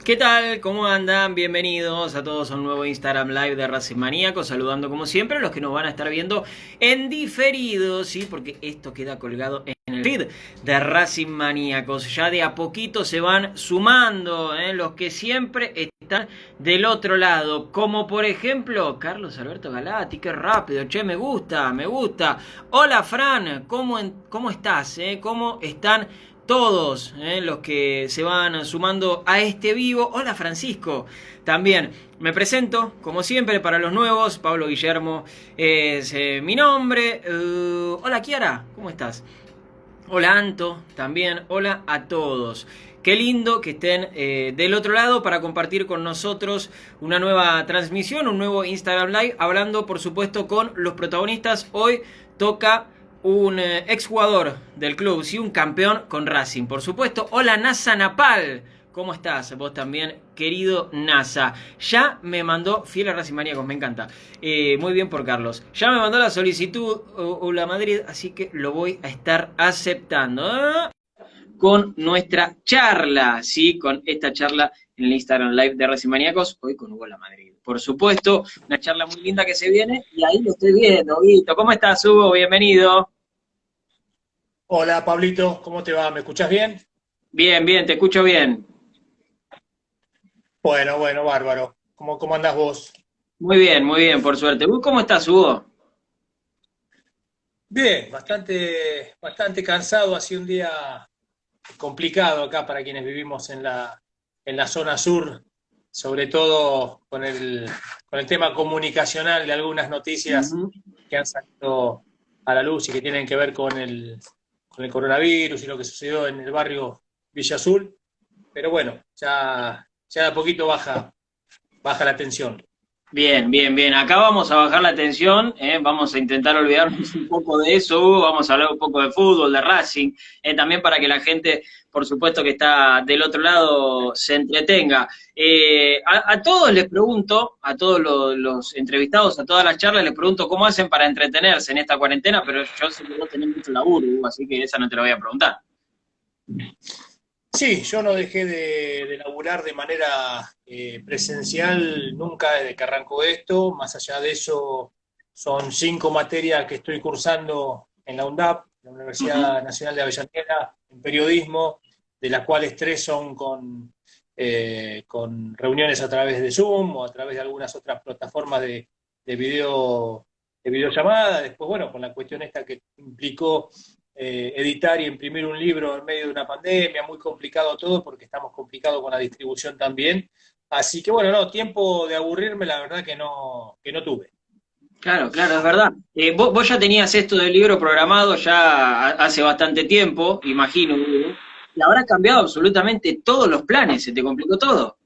¿Qué tal? ¿Cómo andan? Bienvenidos a todos a un nuevo Instagram Live de Racing Maníacos, saludando como siempre a los que nos van a estar viendo en diferido, ¿sí? Porque esto queda colgado en el feed de Racing Maníacos. Ya de a poquito se van sumando, los que siempre están del otro lado, como por ejemplo Carlos Alberto Galati, qué rápido, che, me gusta, me gusta. Hola Fran, ¿cómo estás? ¿Cómo están todos los que se van sumando a este vivo? Hola Francisco, también me presento, como siempre, para los nuevos. Pablo Guillermo es mi nombre. Hola Kiara, ¿cómo estás? Hola Anto, también, hola a todos. Qué lindo que estén del otro lado para compartir con nosotros una nueva transmisión, un nuevo Instagram Live, hablando por supuesto con los protagonistas. Hoy toca un exjugador del club, sí, un campeón con Racing, por supuesto. Hola Nasa Napal, ¿cómo estás? Vos también, querido Nasa. Ya me mandó, fiel a Racing Maníacos, me encanta. Muy bien por Carlos. Ya me mandó la solicitud Hola Madrid, así que lo voy a estar aceptando. Con nuestra charla, ¿sí? Con esta charla en el Instagram Live de Racing Maníacos, hoy con Hugo La Madrid. Por supuesto, una charla muy linda que se viene, y ahí lo estoy viendo, Huguito. ¿Cómo estás, Hugo? Bienvenido. Hola Pablito, ¿cómo te va? ¿Me escuchás bien? Bien, bien, te escucho bien. Bueno, bárbaro. ¿Cómo andás vos? Muy bien, por suerte. ¿Vos cómo estás, Hugo? Bien, bastante cansado. Ha sido un día complicado acá para quienes vivimos en la zona sur, sobre todo con el tema comunicacional de algunas noticias Ujú. que han salido a la luz y que tienen que ver con el coronavirus y lo que sucedió en el barrio Villa Azul. Pero bueno, ya de a poquito baja la tensión. Bien, bien, bien. Acá vamos a bajar la tensión, vamos a intentar olvidarnos un poco de eso, Hugo. Vamos a hablar un poco de fútbol, de Racing, también para que la gente, por supuesto, que está del otro lado, se entretenga. A todos les pregunto, a todos los entrevistados, a todas las charlas, les pregunto cómo hacen para entretenerse en esta cuarentena, pero yo sé que vos tenés mucho laburo, Hugo, así que esa no te la voy a preguntar. Sí, yo no dejé de laburar de manera presencial nunca desde que arrancó esto. Más allá de eso, son 5 materias que estoy cursando en la UNDAP, la Ujú. Universidad Nacional de Avellaneda, en periodismo, de las cuales 3 son con reuniones a través de Zoom o a través de algunas otras plataformas de video, de videollamada. Después, bueno, con la cuestión esta que implicó editar y imprimir un libro en medio de una pandemia, muy complicado todo porque estamos complicados con la distribución también. Así que bueno, no, tiempo de aburrirme, la verdad que no tuve. Claro, claro, es verdad. Vos ya tenías esto del libro programado ya hace bastante tiempo, imagino, Hugo, y habrá cambiado absolutamente todos los planes, se te complicó todo.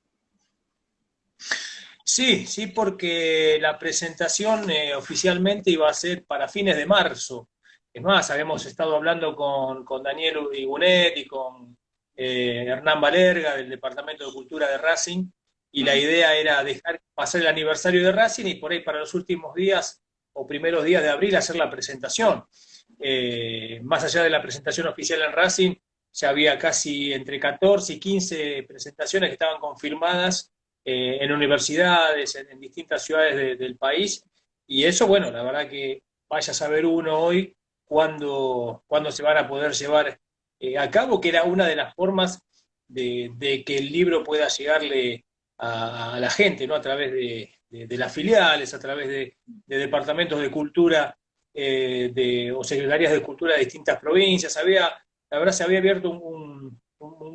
Sí, sí, porque la presentación oficialmente iba a ser para fines de marzo. Es más, habíamos estado hablando con Daniel Igunet y con Hernán Valerga del Departamento de Cultura de Racing, y la Ujú. idea era dejar pasar el aniversario de Racing y por ahí para los últimos días o primeros días de abril hacer la presentación. Más allá de la presentación oficial en Racing, ya había casi entre 14 y 15 presentaciones que estaban confirmadas en universidades, en distintas ciudades del país. Y eso, bueno, la verdad que vaya a saber uno hoy cuándo se van a poder llevar a cabo, que era una de las formas de que el libro pueda llegarle a la gente, ¿no? A través de las filiales, a través de departamentos de cultura o secretarías de cultura de distintas provincias. La verdad, se había abierto un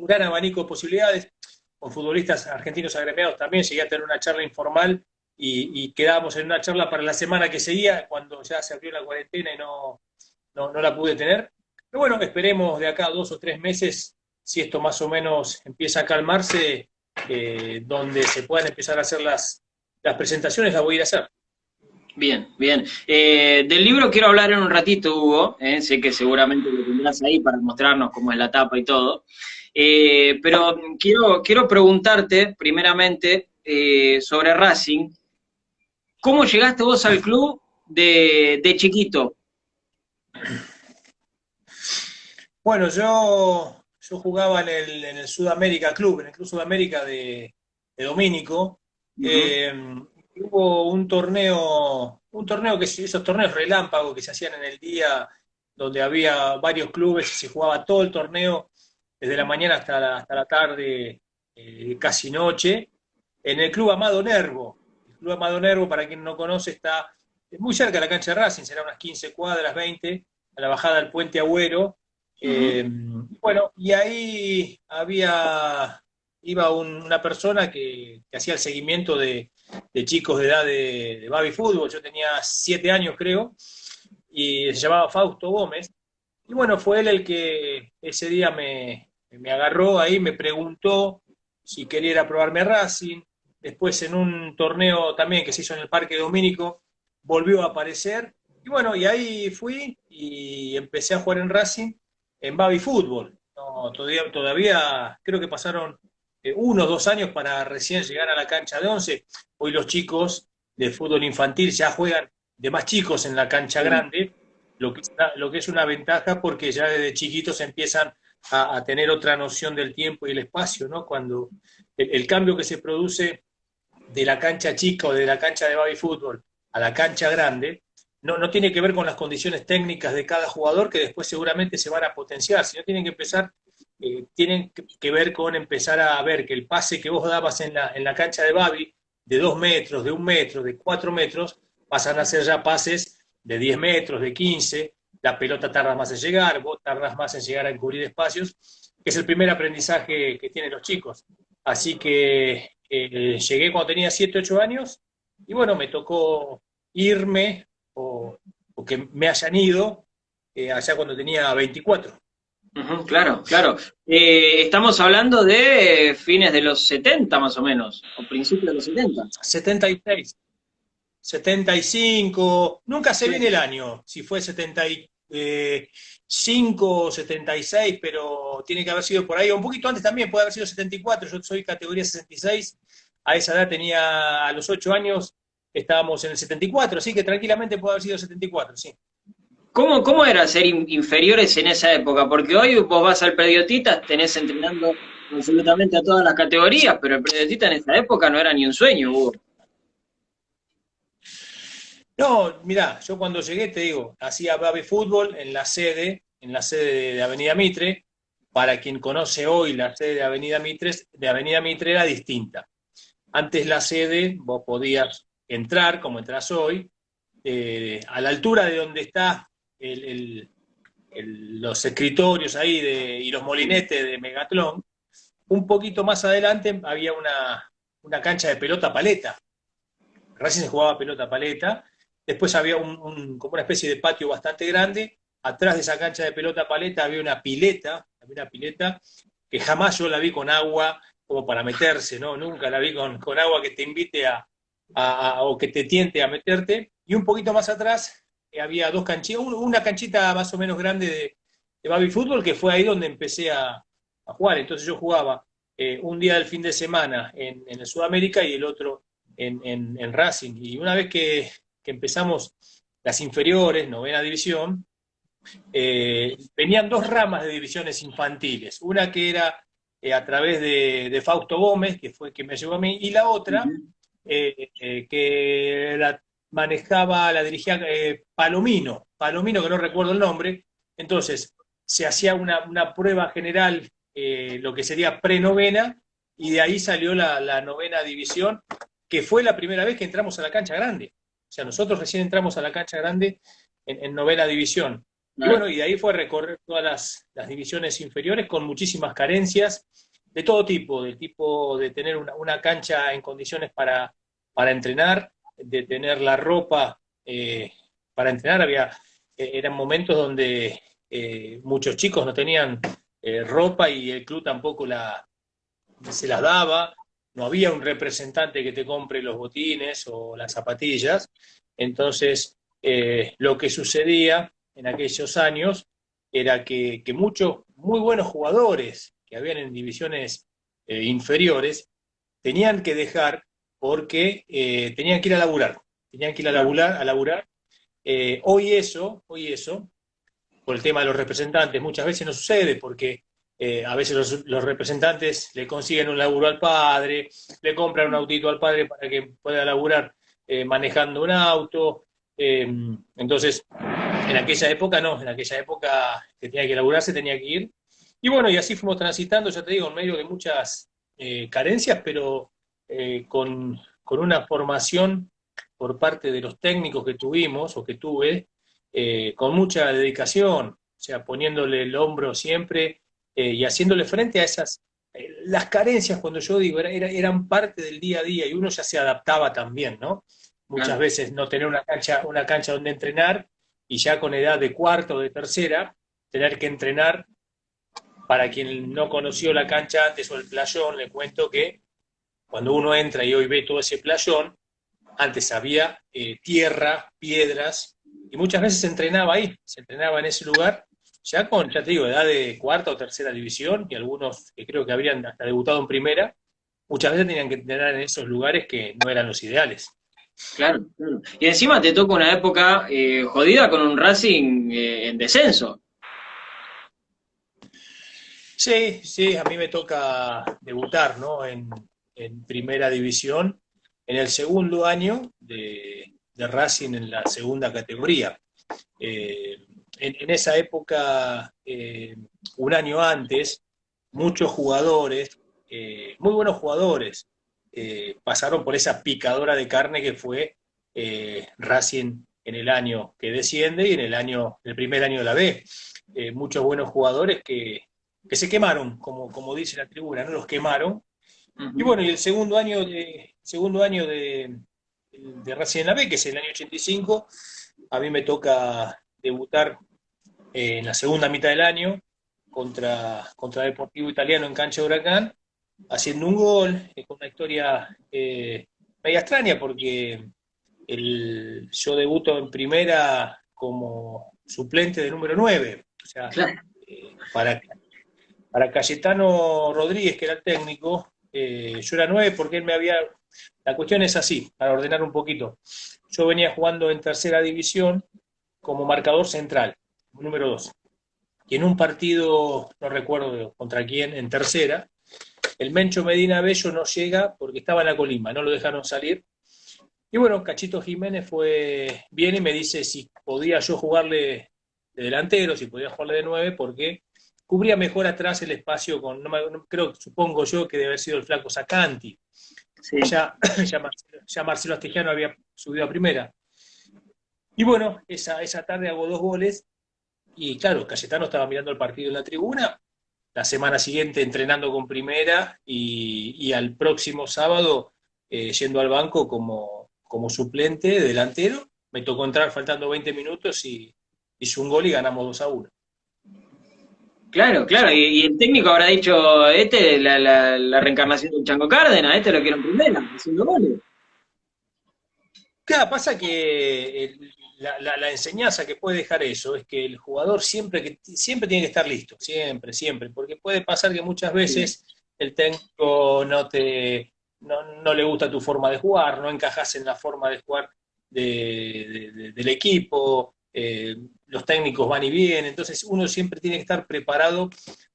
gran abanico de posibilidades con futbolistas argentinos agremiados también. Llegué a tener una charla informal y quedábamos en una charla para la semana que seguía, cuando ya se abrió la cuarentena y no la pude tener. Pero bueno, esperemos de acá a 2 o 3 meses, si esto más o menos empieza a calmarse, donde se puedan empezar a hacer las presentaciones, las voy a ir a hacer. Bien, bien. Del libro quiero hablar en un ratito, Hugo, sé que seguramente lo tendrás ahí para mostrarnos cómo es la tapa y todo. Pero quiero preguntarte primeramente sobre Racing. ¿Cómo llegaste vos al club de chiquito? Bueno, yo jugaba en el Sudamérica Club, en el Club Sudamérica Domínico. Ujú. Hubo un torneo esos torneos relámpagos que se hacían en el día, donde había varios clubes y se jugaba todo el torneo, desde la mañana hasta la tarde, casi noche, en el Club Amado Nervo. El Club Amado Nervo, para quien no conoce, está muy cerca de la cancha de Racing, será unas 15 cuadras, 20, a la bajada del Puente Agüero. Ujú. Bueno, y ahí iba una persona que hacía el seguimiento de chicos de edad de baby fútbol. Yo tenía 7 años, creo, y se llamaba Fausto Gómez. Y bueno, fue él el que ese día me agarró ahí, me preguntó si quería ir a probarme a Racing. Después en un torneo también que se hizo en el Parque Domínico, volvió a aparecer. Y bueno, y ahí fui y empecé a jugar en Racing en baby fútbol. No, todavía creo que pasaron 1 o 2 años para recién llegar a la cancha de 11. Hoy los chicos de fútbol infantil ya juegan de más chicos en la cancha Sí. grande, lo que es una ventaja porque ya desde chiquitos empiezan a tener otra noción del tiempo y el espacio, ¿no? Cuando el cambio que se produce de la cancha chica o de la cancha de baby fútbol a la cancha grande, no tiene que ver con las condiciones técnicas de cada jugador, que después seguramente se van a potenciar, sino tienen que ver con empezar a ver que el pase que vos dabas en la cancha de baby, de 2 metros, de 1 metro, de 4 metros, pasan a ser ya pases de 10 metros, de 15. La pelota tarda más en llegar, vos tardás más en llegar a encubrir espacios, que es el primer aprendizaje que tienen los chicos. Así que llegué cuando tenía 7 8 años y bueno, me tocó irme o que me hayan ido allá cuando tenía 24. Ujú, claro, claro. Estamos hablando de fines de los 70 más o menos, o principios de los 70. 76, 75, nunca sé bien Sí. el año, si fue 75 o 76, pero tiene que haber sido por ahí, o un poquito antes también, puede haber sido 74. Yo soy categoría 66, a esa edad tenía, a los 8 años, estábamos en el 74, así que tranquilamente puede haber sido 74, sí. ¿Cómo era ser inferiores en esa época? Porque hoy vos vas al Prediotitas, tenés entrenando absolutamente a todas las categorías, pero el Prediotita en esa época no era ni un sueño, Hugo. No, mirá, yo cuando llegué, te digo, hacía baby fútbol en la sede de Avenida Mitre. Para quien conoce hoy la sede de Avenida Mitre era distinta. Antes la sede, vos podías entrar, como entras hoy, a la altura de donde está el- el- los escritorios ahí y los molinetes de Megatlón. Un poquito más adelante había una cancha de pelota paleta. Racing se jugaba pelota paleta. Después había como una especie de patio bastante grande. Atrás de esa cancha de pelota paleta había una pileta que jamás yo la vi con agua como para meterse, ¿no? Nunca la vi con agua que te invite o que te tiente a meterte. Y un poquito más atrás había dos canchitas, una canchita más o menos grande de baby fútbol, que fue ahí donde empecé a jugar. Entonces yo jugaba un día del fin de semana en el Sudamérica y el otro en Racing. Y una vez que empezamos las inferiores, novena división, venían dos ramas de divisiones infantiles. Una que era a través de Fausto Gómez, que fue quien me llevó a mí, y la otra Ujú. que la manejaba, la dirigía Palomino, que no recuerdo el nombre. Entonces, se hacía una prueba general, lo que sería prenovena, y de ahí salió la novena división, que fue la primera vez que entramos a la cancha grande. O sea, nosotros recién entramos a la cancha grande en novena división. Y Claro. bueno, y de ahí fue recorrer todas las divisiones inferiores con muchísimas carencias de todo tipo, del tipo de tener una cancha en condiciones para entrenar, de tener la ropa para entrenar. Eran momentos donde muchos chicos no tenían ropa y el club tampoco se las daba. No había un representante que te compre los botines o las zapatillas. Entonces, lo que sucedía en aquellos años era que muchos muy buenos jugadores que habían en divisiones inferiores tenían que dejar porque tenían que ir a laburar. Tenían que ir Claro. a laburar. Hoy eso, por el tema de los representantes, muchas veces no sucede porque A veces los representantes le consiguen un laburo al padre, le compran un autito al padre para que pueda laburar manejando un auto. Entonces, en aquella época no, en aquella época que tenía que laburar se tenía que ir. Y bueno, y así fuimos transitando, ya te digo, en medio de muchas carencias, pero con una formación por parte de los técnicos que tuvimos o que tuve, con mucha dedicación, o sea, poniéndole el hombro siempre y haciéndole frente a esas, las carencias, cuando yo digo, eran parte del día a día y uno ya se adaptaba también, ¿no? Muchas Claro. veces no tener una cancha donde entrenar y ya con edad de cuarta o de tercera, tener que entrenar. Para quien no conoció la cancha antes o el playón, le cuento que cuando uno entra y hoy ve todo ese playón, antes había tierra, piedras, y muchas veces se entrenaba ahí, se entrenaba en ese lugar, ya con, ya te digo, edad de cuarta o tercera división, y algunos que creo que habrían hasta debutado en primera, muchas veces tenían que entrenar en esos lugares que no eran los ideales. Claro, claro. Y encima te toca una época jodida con un Racing en descenso. Sí, sí, a mí me toca debutar, ¿no? En primera división, en el segundo año de Racing en la segunda categoría. Eh, en esa época, un año antes, muchos jugadores, muy buenos jugadores, pasaron por esa picadora de carne que fue Racing en el año que desciende y en el primer año de la B. Muchos buenos jugadores que se quemaron, como dice la tribuna, ¿no? Los quemaron. Y Ujú. bueno, y el segundo año de Racing en la B, que es el año 85, a mí me toca debutar en la segunda mitad del año contra Deportivo Italiano en cancha de Huracán, haciendo un gol, con una historia media extraña, porque yo debuto en primera como suplente de número 9. O sea, Claro. para Cayetano Rodríguez, que era el técnico, yo era 9 porque él me había... La cuestión es así, para ordenar un poquito. Yo venía jugando en tercera división como marcador central, número 2. Y en un partido, no recuerdo contra quién, en tercera, el Mencho Medina Bello no llega porque estaba en la Colima, no lo dejaron salir. Y bueno, Cachito Jiménez viene y me dice si podía yo jugarle de delantero, si podía jugarle de 9 porque cubría mejor atrás el espacio con, creo, supongo yo que debe haber sido el flaco Sacanti. Sí. Ya Marcelo Astejano había subido a primera. Y bueno, esa tarde hago 2 goles. Y claro, Cayetano estaba mirando el partido en la tribuna, la semana siguiente entrenando con primera y al próximo sábado yendo al banco como suplente delantero. Me tocó entrar faltando 20 minutos y hizo un gol y ganamos 2-1. Claro, claro. Y el técnico habrá dicho, este, la reencarnación del Chango Cárdenas, este lo quiero en primera, haciendo goles. Claro, pasa que la enseñanza que puede dejar eso es que el jugador siempre tiene que estar listo, siempre, siempre, porque puede pasar que muchas Sí. veces el técnico no le gusta tu forma de jugar, no encajas en la forma de jugar del equipo, los técnicos van y vienen, entonces uno siempre tiene que estar preparado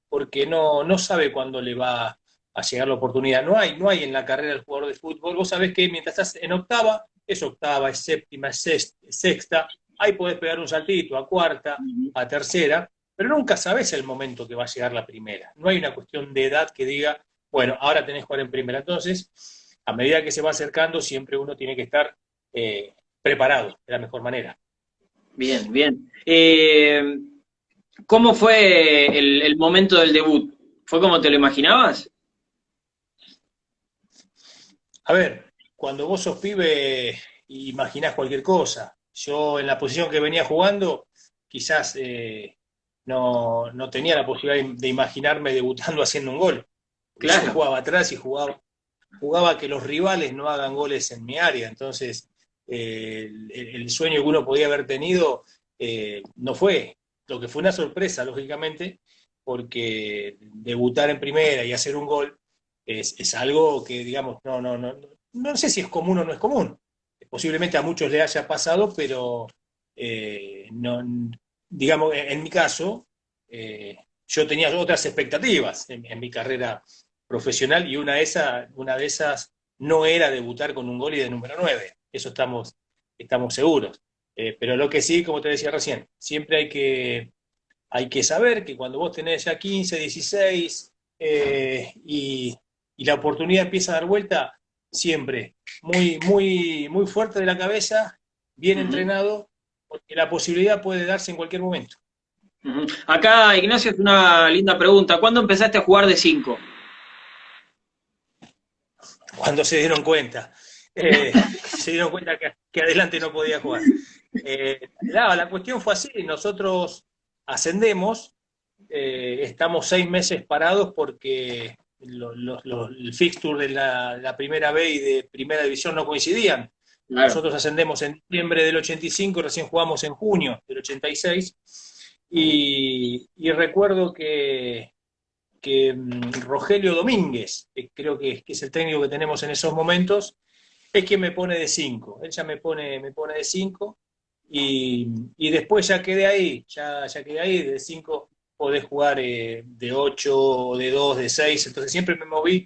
porque no sabe cuándo le va a llegar la oportunidad. No hay en la carrera del jugador de fútbol. Vos sabés que mientras estás en octava, es séptima, es sexta, ahí podés pegar un saltito a cuarta, Ujú. a tercera, pero nunca sabés el momento que va a llegar la primera. No hay una cuestión de edad que diga, bueno, ahora tenés que jugar en primera. Entonces, a medida que se va acercando, siempre uno tiene que estar preparado de la mejor manera. Bien, bien. ¿Cómo fue el momento del debut? ¿Fue como te lo imaginabas? A ver, cuando vos sos pibe, imaginás cualquier cosa. Yo en la posición que venía jugando, quizás no tenía la posibilidad de imaginarme debutando haciendo un gol. Porque yo Claro. jugaba atrás y jugaba a que los rivales no hagan goles en mi área. Entonces, el sueño que uno podía haber tenido no fue. Lo que fue una sorpresa, lógicamente, porque debutar en primera y hacer un gol es algo que, digamos, no sé si es común o no es común. Posiblemente a muchos le haya pasado, pero no, digamos, en mi caso, yo tenía otras expectativas en mi carrera profesional y una de esas no era debutar con un gol y de número 9. Eso estamos seguros. Pero lo que sí, como te decía recién, siempre hay que saber que cuando vos tenés ya 15, 16 y la oportunidad empieza a dar vuelta, siempre muy fuerte de la cabeza, bien entrenado, porque la posibilidad puede darse en cualquier momento. Acá, Ignacio, es una linda pregunta. ¿Cuándo empezaste a jugar de 5? Cuando se dieron cuenta que adelante no podía jugar. La cuestión fue así, nosotros ascendemos, estamos 6 meses parados porque el fixture de la primera B y de primera división no coincidían. Claro. Nosotros ascendemos en diciembre del 85, recién jugamos en junio del 86, y recuerdo que Rogelio Domínguez, creo que es el técnico que tenemos en esos momentos, es quien me pone de 5. Él ya me pone de 5 y después ya quedé ahí, ya quedé ahí, de 5 podés jugar de 8, de 2, de 6, entonces siempre me moví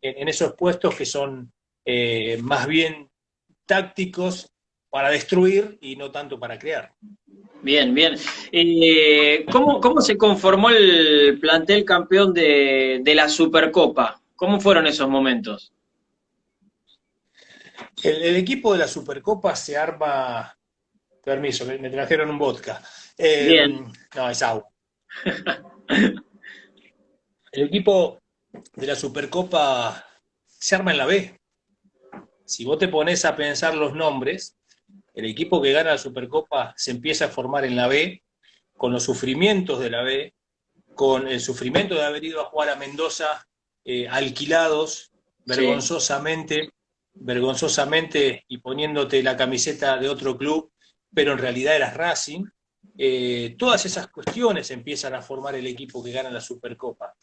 en esos puestos que son más bien tácticos para destruir y no tanto para crear. Bien, bien. ¿Cómo se conformó el plantel campeón de la Supercopa? ¿Cómo fueron esos momentos? El equipo de la Supercopa se arma, permiso, me trajeron un vodka. Bien, No, es agua. El equipo de la Supercopa se arma en la B. Si vos te pones a pensar los nombres, el equipo que gana la Supercopa se empieza a formar en la B, con los sufrimientos de la B, con el sufrimiento de haber ido a jugar a Mendoza alquilados, sí. vergonzosamente y poniéndote la camiseta de otro club, pero en realidad eras Racing. Todas esas cuestiones empiezan a formar el equipo que gana la Supercopa,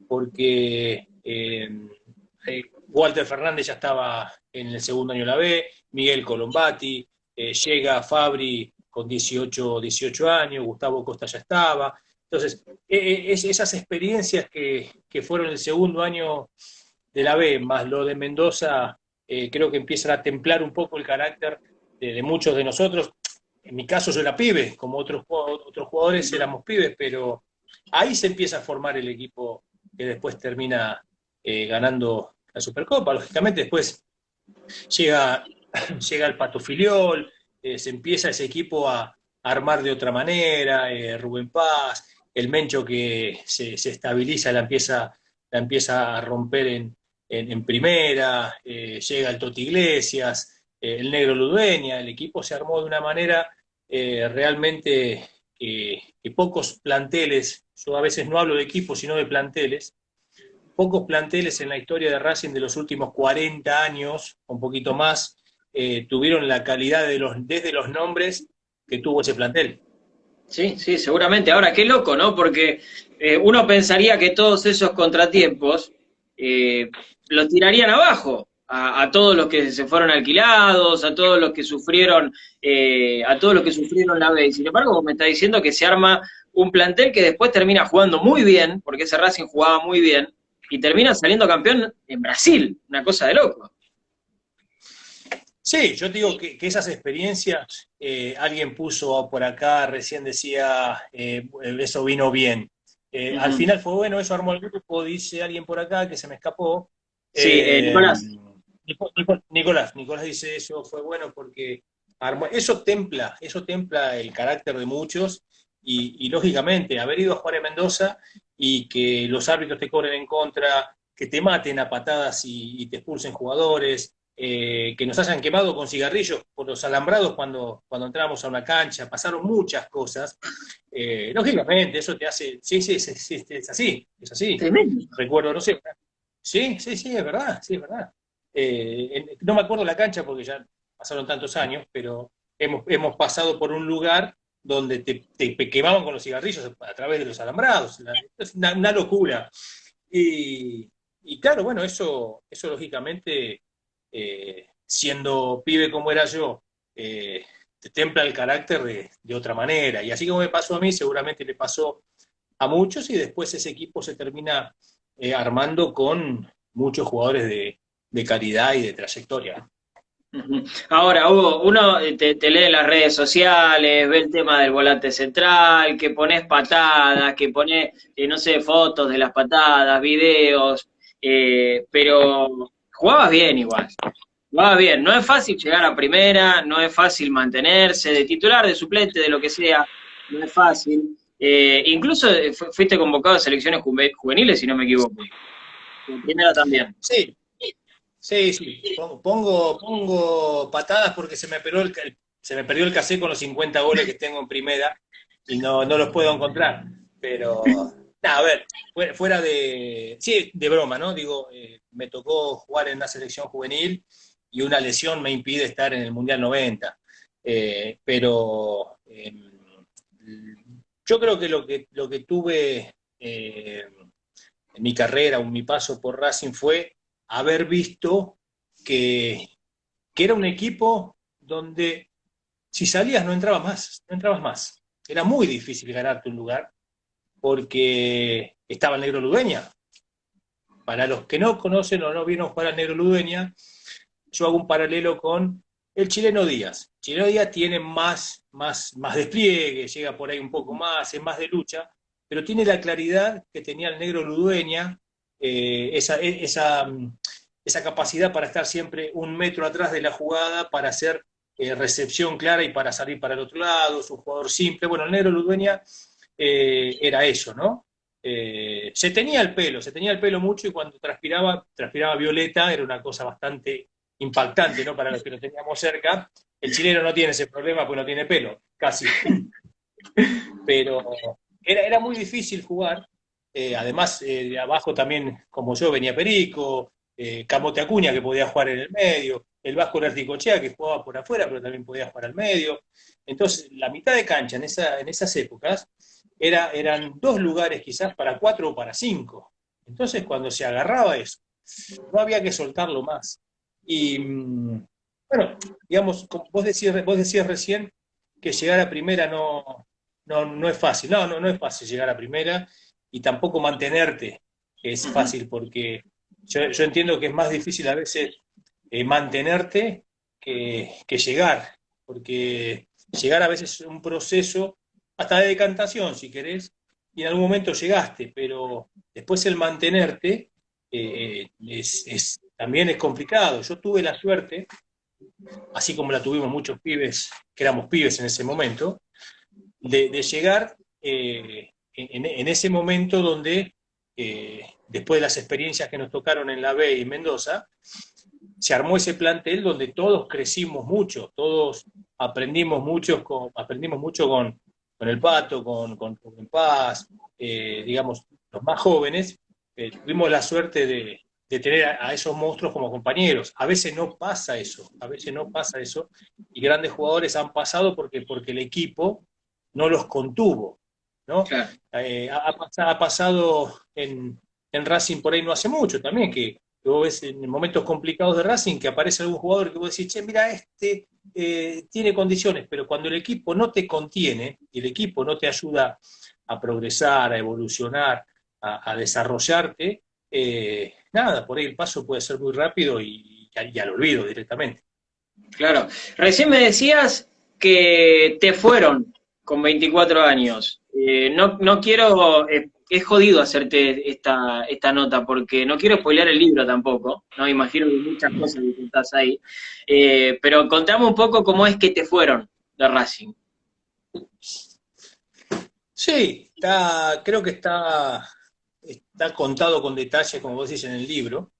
porque Walter Fernández ya estaba en el segundo año de la B, Miguel Colombati, llega Fabri con 18 años, Gustavo Costa ya estaba. Entonces, esas experiencias que fueron el segundo año de la B, más lo de Mendoza, creo que empiezan a templar un poco el carácter de muchos de nosotros. En mi caso yo era pibe, como otros jugadores éramos pibes, pero ahí se empieza a formar el equipo que después termina ganando la Supercopa. Lógicamente después llega, llega el Pato Filiol, se empieza ese equipo a armar de otra manera, Rubén Paz, el Mencho que se estabiliza, la empieza a romper en primera, llega el Toti Iglesias, el Negro Ludueña, el equipo se armó de una manera realmente que pocos planteles, yo a veces no hablo de equipos, sino de planteles, pocos planteles en la historia de Racing de los últimos 40 años, un poquito más, tuvieron la calidad desde los nombres que tuvo ese plantel. Sí, sí, seguramente. Ahora, qué loco, ¿no? Porque uno pensaría que todos esos contratiempos los tirarían abajo a todos los que se fueron alquilados, a todos los que sufrieron, a todos los que sufrieron la B. Sin embargo, me está diciendo que se arma un plantel que después termina jugando muy bien, porque ese Racing jugaba muy bien, y termina saliendo campeón en Brasil, una cosa de loco. Sí, yo digo que esas experiencias, alguien puso por acá, recién decía, eso vino bien. Al Ujú. final fue bueno, eso armó el grupo, dice alguien por acá que se me escapó. Sí, Eh, Nicolás. Nicolás dice eso fue bueno porque armó, eso templa el carácter de muchos y lógicamente haber ido a jugar en Mendoza y que los árbitros te cobren en contra, que te maten a patadas y te expulsen jugadores, que nos hayan quemado con cigarrillos por los alambrados cuando entramos a una cancha, pasaron muchas cosas. Lógicamente, eso te hace, sí, es así. Tremendo. Recuerdo, no sé, sí, es verdad. No me acuerdo la cancha porque ya pasaron tantos años, pero hemos pasado por un lugar donde te quemaban con los cigarrillos a través de los alambrados. Es una locura. Y claro, bueno, eso lógicamente, siendo pibe como era yo, te templa el carácter de otra manera. Y así como me pasó a mí, seguramente le pasó a muchos y después ese equipo se termina armando con muchos jugadores de calidad y de trayectoria. Ujú. Ahora, Hugo, uno te lee en las redes sociales, ve el tema del volante central, que pones patadas, que pones, no sé, fotos de las patadas, videos, pero jugabas bien igual. Jugabas bien. No es fácil llegar a primera, no es fácil mantenerse, de titular, de suplente, de lo que sea, no es fácil. Incluso fuiste convocado a selecciones juveniles, si no me equivoco. En primera también. Sí, sí, sí. Pongo patadas porque se me perdió el cassette con los 50 goles que tengo en primera y no los puedo encontrar. Pero, nada, a ver, fuera de. Sí, de broma, ¿no? Digo, me tocó jugar en una selección juvenil y una lesión me impide estar en el Mundial 90. Pero yo creo que lo que tuve en mi carrera, en mi paso por Racing, fue haber visto que, que era un equipo donde si salías no entrabas más. Era muy difícil ganarte un lugar porque estaba el Negro Ludueña. Para los que no conocen o no vieron jugar al Negro Ludueña, yo hago un paralelo con el chileno Díaz. El chileno Díaz tiene más despliegue, llega por ahí un poco más, es más de lucha, pero tiene la claridad que tenía el Negro Ludueña, esa capacidad para estar siempre un metro atrás de la jugada, para hacer recepción clara y para salir para el otro lado, es un jugador simple. Bueno, el Negro Ludueña era eso, ¿no? Se tenía el pelo mucho y cuando transpiraba violeta, era una cosa bastante impactante, ¿no? Para los que lo teníamos cerca. El chileno no tiene ese problema, pues no tiene pelo, casi. Pero era muy difícil jugar. Además, de abajo también, como yo, venía Perico, Camote Acuña, que podía jugar en el medio, el Vasco Lerticochea, que jugaba por afuera, pero también podía jugar al medio. Entonces, la mitad de cancha en esas épocas eran dos lugares quizás para cuatro o para cinco. Entonces, cuando se agarraba eso, no había que soltarlo más. Y bueno, digamos, como vos decías recién que llegar a primera no es fácil. No es fácil llegar a primera y tampoco mantenerte es Ujú. fácil porque yo entiendo que es más difícil a veces mantenerte que llegar, porque llegar a veces es un proceso hasta de decantación, si querés, y en algún momento llegaste, pero después el mantenerte también es complicado. Yo tuve la suerte, así como la tuvimos muchos pibes, que éramos pibes en ese momento, de llegar en ese momento donde, después de las experiencias que nos tocaron en la B y en Mendoza, se armó ese plantel donde todos crecimos mucho, todos aprendimos mucho con el Pato, con Paz, digamos, los más jóvenes, tuvimos la suerte de tener a esos monstruos como compañeros. A veces no pasa eso, y grandes jugadores han pasado porque el equipo no los contuvo, ¿no? Claro. Ha pasado en Racing por ahí no hace mucho también, que vos ves en momentos complicados de Racing que aparece algún jugador que vos decís, che, mira, tiene condiciones, pero cuando el equipo no te contiene y el equipo no te ayuda a progresar, a evolucionar, a desarrollarte, nada, por ahí el paso puede ser muy rápido y al olvido directamente. Claro. Recién me decías que te fueron con 24 años. No quiero, es jodido hacerte esta nota porque no quiero spoilear el libro tampoco, ¿no? Imagino que hay muchas cosas que contás ahí. Pero contame un poco cómo es que te fueron de Racing. Sí, creo que está contado con detalle, como vos decís en el libro,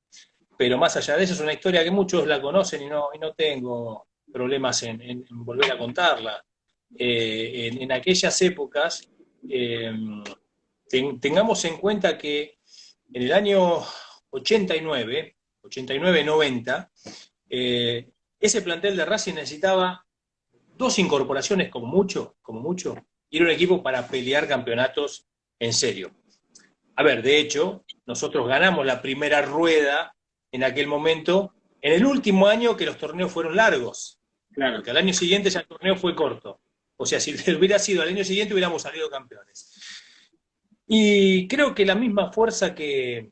pero más allá de eso es una historia que muchos la conocen y no tengo problemas en volver a contarla. En aquellas épocas, eh, tengamos en cuenta que en el año 89-90, ese plantel de Racing necesitaba dos incorporaciones como mucho, y era un equipo para pelear campeonatos en serio. A ver, de hecho, nosotros ganamos la primera rueda en aquel momento, en el último año que los torneos fueron largos, Claro. porque al año siguiente ya el torneo fue corto. O sea, si hubiera sido al año siguiente hubiéramos salido campeones. Y creo que la misma fuerza que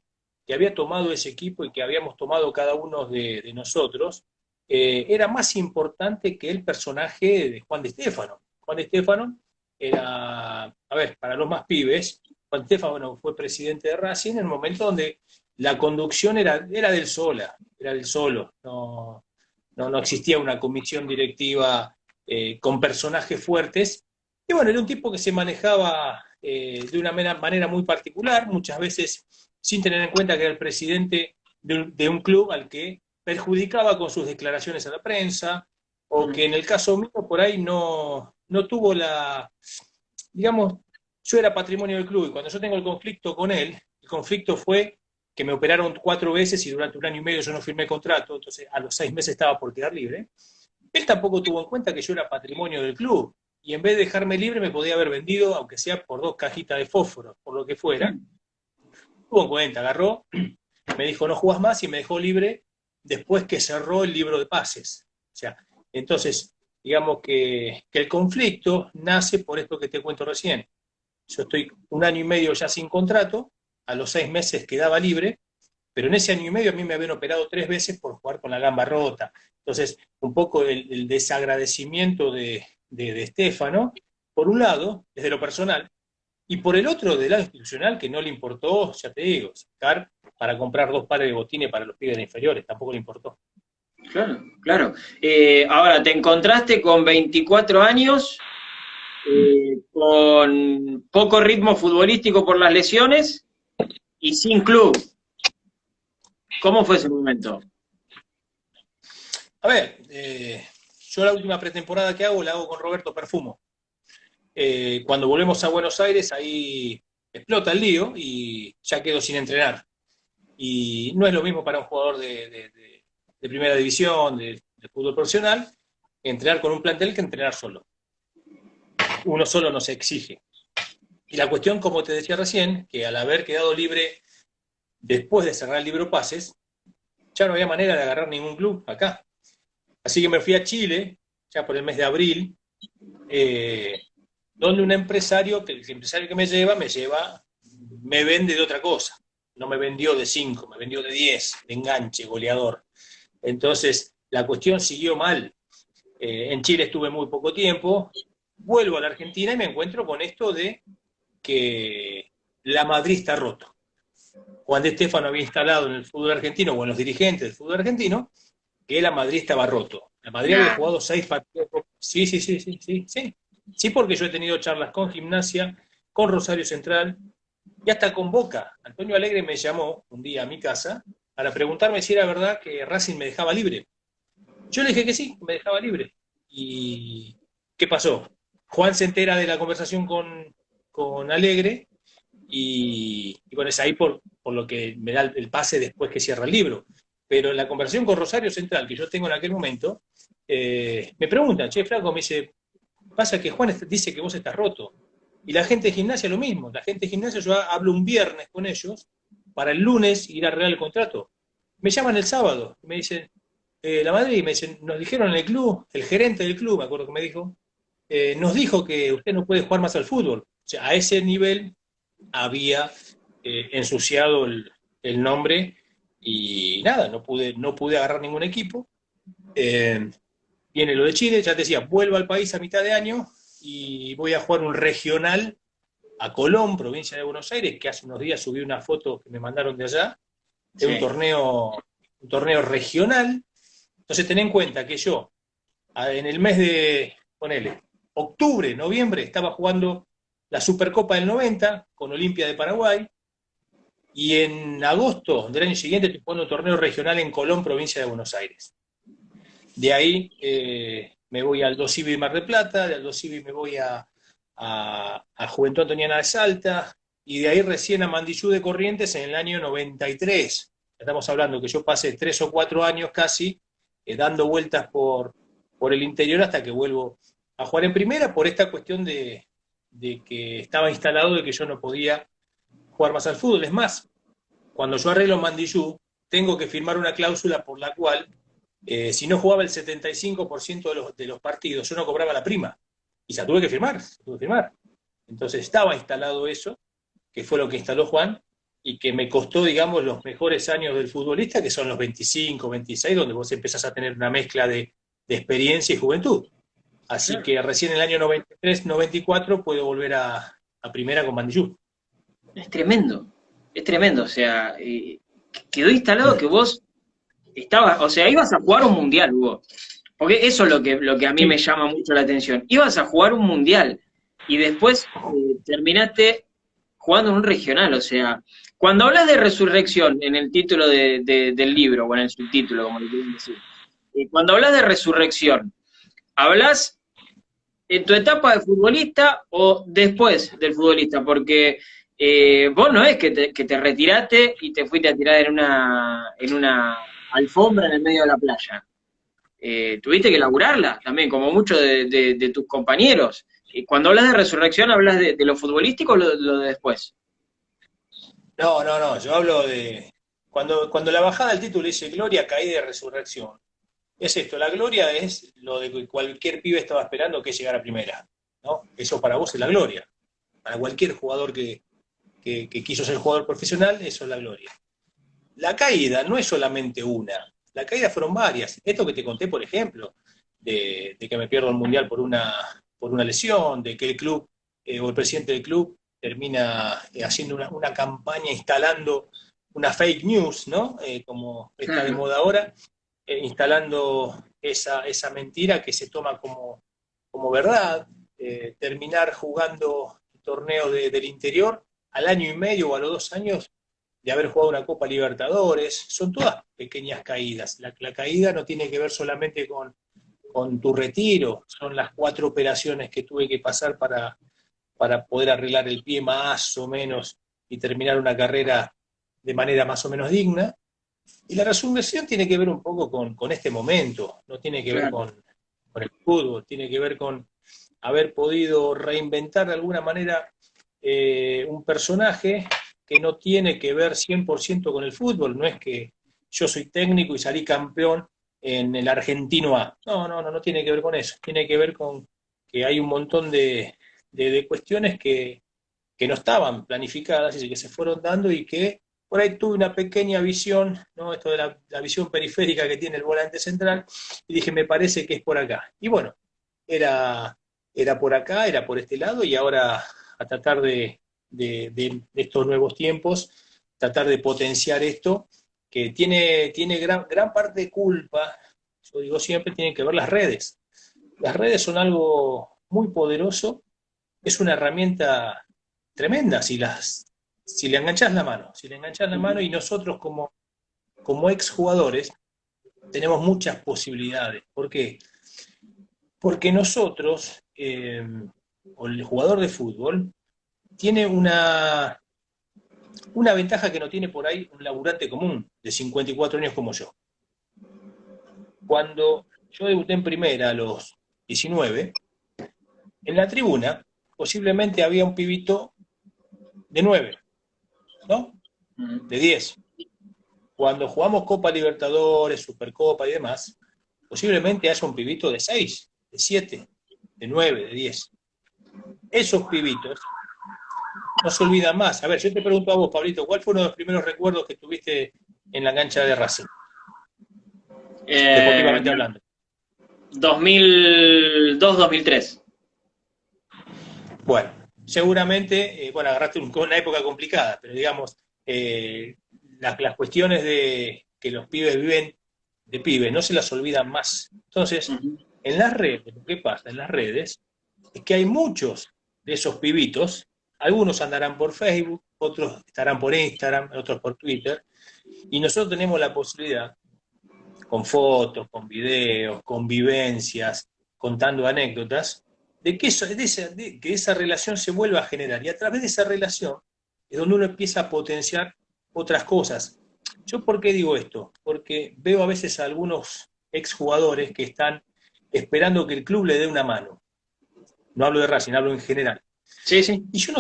había tomado ese equipo y que habíamos tomado cada uno de nosotros, era más importante que el personaje de Juan de Estéfano. Juan de Estéfano era, a ver, para los más pibes, Juan de Estéfano fue presidente de Racing en el momento donde la conducción era del sola, era del solo, no existía una comisión directiva con personajes fuertes. Y bueno, era un tipo que se manejaba de una manera muy particular, muchas veces sin tener en cuenta que era el presidente de un club al que perjudicaba con sus declaraciones a la prensa, o que en el caso mío por ahí no tuvo digamos, yo era patrimonio del club y cuando yo tengo el conflicto con él, el conflicto fue que me operaron 4 veces y durante un año y medio yo no firmé contrato, entonces a los 6 meses estaba por quedar libre. Él tampoco tuvo en cuenta que yo era patrimonio del club y en vez de dejarme libre me podía haber vendido, aunque sea por 2 cajitas de fósforo, por lo que fuera. Tuvo en cuenta, agarró, me dijo no jugás más y me dejó libre después que cerró el libro de pases. O sea, entonces, digamos que el conflicto nace por esto que te cuento recién. Yo estoy un año y medio ya sin contrato, a los 6 meses quedaba libre, pero en ese año y medio a mí me habían operado 3 veces por jugar con la gamba rota. Entonces, un poco el desagradecimiento de Estéfano, por un lado, desde lo personal, y por el otro, del lado institucional, que no le importó, ya te digo, sacar para comprar 2 pares de botines para los pibes de inferiores, tampoco le importó. Claro, claro. Ahora, te encontraste con 24 años, con poco ritmo futbolístico por las lesiones y sin club. ¿Cómo fue ese momento? A ver, yo la última pretemporada que hago la hago con Roberto Perfumo. Cuando volvemos a Buenos Aires, ahí explota el lío y ya quedo sin entrenar. Y no es lo mismo para un jugador de primera división, de fútbol profesional, entrenar con un plantel que entrenar solo. Uno solo no se exige. Y la cuestión, como te decía recién, que al haber quedado libre después de cerrar el libro pases, ya no había manera de agarrar ningún club acá. Así que me fui a Chile, ya por el mes de abril, donde un empresario, el empresario que me vende de otra cosa. No me vendió de 5, me vendió de 10, de enganche, goleador. Entonces, la cuestión siguió mal. En Chile estuve muy poco tiempo, vuelvo a la Argentina y me encuentro con esto de que la Madrid está roto. Juan de Estéfano había instalado en el fútbol argentino, o en los dirigentes del fútbol argentino, que la Madrid estaba roto. La Madrid había jugado 6 partidos. Sí, sí, sí, sí, sí, sí. Sí, porque yo he tenido charlas con Gimnasia, con Rosario Central y hasta con Boca. Antonio Alegre me llamó un día a mi casa para preguntarme si era verdad que Racing me dejaba libre. Yo le dije que sí, me dejaba libre. ¿Y qué pasó? Juan se entera de la conversación con Alegre y bueno, es ahí por lo que me da el pase después que cierra el libro. Pero en la conversación con Rosario Central que yo tengo en aquel momento, me preguntan, che, Flaco, me dice, pasa que Juan dice que vos estás roto. Y la gente de Gimnasia lo mismo. La gente de Gimnasia, yo hablo un viernes con ellos para el lunes ir a arreglar el contrato. Me llaman el sábado y me dicen, la Madrid, me dicen, nos dijeron en el club, el gerente del club, me acuerdo que me dijo, nos dijo que usted no puede jugar más al fútbol. O sea, a ese nivel había ensuciado el nombre y nada, no pude agarrar ningún equipo. Viene lo de Chile, ya te decía, vuelvo al país a mitad de año y voy a jugar un regional a Colón, provincia de Buenos Aires, que hace unos días subí una foto que me mandaron de allá, de Sí. un torneo regional. Entonces ten en cuenta que yo, en el mes de, ponele, octubre, noviembre, estaba jugando la Supercopa del 90 con Olimpia de Paraguay, y en agosto del año siguiente estoy jugando un torneo regional en Colón, provincia de Buenos Aires. De ahí me voy al Dosivi Mar del Plata, del Dosivi me voy a Juventud Antoniana de Salta, y de ahí recién a Mandillú de Corrientes en el año 93. Estamos hablando que yo pasé 3 o 4 años casi dando vueltas por el interior hasta que vuelvo a jugar en primera por esta cuestión de que estaba instalado de que yo no podía jugar más al fútbol. Es más, cuando yo arreglo Mandillú, tengo que firmar una cláusula por la cual si no jugaba el 75% de los partidos, yo no cobraba la prima. Y se tuve que firmar, se tuve que firmar. Entonces estaba instalado eso. que fue lo que instaló Juan, y que me costó, digamos, los mejores años del futbolista, que son los 25, 26, donde vos empezás a tener una mezcla de experiencia y juventud. Así Claro. que recién en el año 93, 94 puedo volver a primera con Bandillú. Es tremendo, o sea, quedó instalado que vos estabas, o sea, ibas a jugar un mundial, Hugo, porque eso es lo que a mí me Sí, llama mucho la atención, ibas a jugar un mundial y después terminaste jugando en un regional, o sea, cuando hablas de resurrección en el título del libro, o en el subtítulo, como le quieren decir, cuando hablas de resurrección, ¿hablas en tu etapa de futbolista o después del futbolista? Porque vos no es que te retiraste y te fuiste a tirar en una alfombra en el medio de la playa. Tuviste que laburarla también, como muchos de tus compañeros. Cuando hablas de resurrección, ¿hablas de lo futbolístico o lo de después? no, no, no, yo hablo de... Cuando la bajada del título dice gloria, caída y resurrección, es esto, la gloria es lo de que cualquier pibe estaba esperando, que es llegar a primera, ¿no? Eso para vos es la gloria. Para cualquier jugador que quiso ser jugador profesional, eso es la gloria. La caída no es solamente una, la caída fueron varias. Esto que te conté, por ejemplo, de que me pierdo el Mundial por una lesión, de que el club o el presidente del club termina haciendo una campaña instalando una fake news, ¿no? Como está de Claro. moda ahora, instalando esa mentira que se toma como verdad, terminar jugando torneos del interior al año y medio o a los 2 años de haber jugado una Copa Libertadores, son todas pequeñas caídas. La caída no tiene que ver solamente con tu retiro, son las 4 operaciones que tuve que pasar para poder arreglar el pie más o menos y terminar una carrera de manera más o menos digna. Y la resurrección tiene que ver un poco con este momento, no tiene que ver Claro. con el fútbol, tiene que ver con haber podido reinventar de alguna manera un personaje que no tiene que ver 100% con el fútbol, no es que yo soy técnico y salí campeón en el Argentino A. No, no, no, no tiene que ver con eso, tiene que ver con que hay un montón de cuestiones que no estaban planificadas y que se fueron dando y que por ahí tuve una pequeña visión, ¿no? Esto de la visión periférica que tiene el volante central, y dije, me parece que es por acá. Y bueno, era, era por acá, era por este lado, y ahora a tratar de estos nuevos tiempos, tratar de potenciar esto, que tiene gran parte de culpa, yo digo siempre, tienen que ver las redes. Las redes son algo muy poderoso, es una herramienta tremenda si le enganchás la mano, si le enganchás la mano, y nosotros como exjugadores tenemos muchas posibilidades. ¿Por qué? Porque nosotros, o el jugador de fútbol, tiene una ventaja que no tiene por ahí un laburante común de 54 años como yo. Cuando yo debuté en primera a los 19, en la tribuna posiblemente había un pibito de 9, ¿no? De 10. Cuando jugamos Copa Libertadores, Supercopa y demás, posiblemente haya un pibito de 6, de 7, de 9, de 10. Esos pibitos no se olvidan más. A ver, yo te pregunto a vos, Pablito, ¿cuál fue uno de los primeros recuerdos que tuviste en la cancha de Racing, Eh, deportivamente hablando? 2002-2003. Bueno, seguramente, bueno, agarraste una época complicada, pero digamos, las cuestiones de que los pibes viven de pibes no se las olvidan más. Entonces, en las redes, lo que pasa en las redes es que hay muchos de esos pibitos, algunos andarán por Facebook, otros estarán por Instagram, otros por Twitter, y nosotros tenemos la posibilidad, con fotos, con videos, con vivencias, contando anécdotas, de que, que esa relación se vuelva a generar. Y a través de esa relación es donde uno empieza a potenciar otras cosas. ¿Yo por qué digo esto? Porque veo a veces a algunos exjugadores que están esperando que el club le dé una mano. No hablo de Racing, hablo en general. Sí, sí. Y yo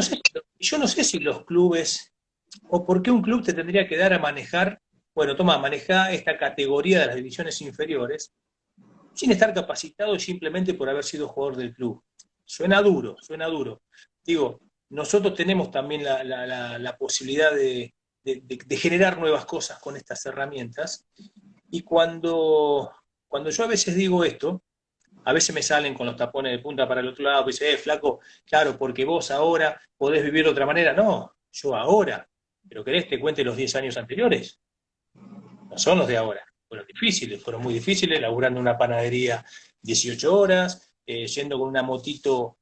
no sé si los clubes, o por qué un club te tendría que dar a manejar, bueno, toma, maneja esta categoría de las divisiones inferiores, sin estar capacitado simplemente por haber sido jugador del club. Suena duro, suena duro. Digo, nosotros tenemos también la posibilidad de generar nuevas cosas con estas herramientas. Y cuando yo a veces digo esto, a veces me salen con los tapones de punta para el otro lado, y dicen, flaco, claro, porque vos ahora podés vivir de otra manera. No, yo ahora. ¿Pero querés te cuente los 10 años anteriores? No son los de ahora. Fueron muy difíciles, laburando en una panadería 18 horas, yendo con una motito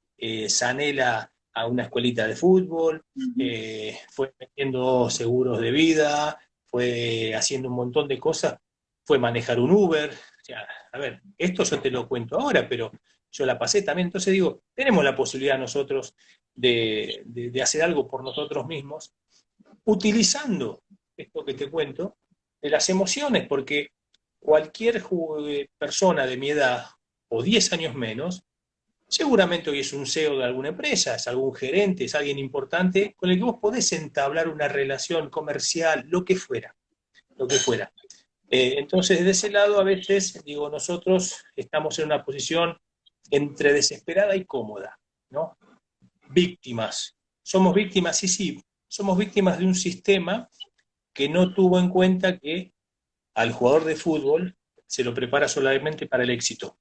Sanela a una escuelita de fútbol, fue metiendo seguros de vida, fue haciendo un montón de cosas, fue manejar un Uber. O sea, a ver, esto yo te lo cuento ahora, pero yo la pasé también. Entonces digo, tenemos la posibilidad nosotros de hacer algo por nosotros mismos, utilizando esto que te cuento, de las emociones, porque cualquier persona de mi edad o 10 años menos, seguramente hoy es un CEO de alguna empresa, es algún gerente, es alguien importante con el que vos podés entablar una relación comercial, lo que fuera, lo que fuera. Entonces, de ese lado, a veces, digo, nosotros estamos en una posición entre desesperada y cómoda, ¿no? Víctimas. Somos víctimas, sí, somos víctimas de un sistema que no tuvo en cuenta que al jugador de fútbol se lo prepara solamente para el éxito.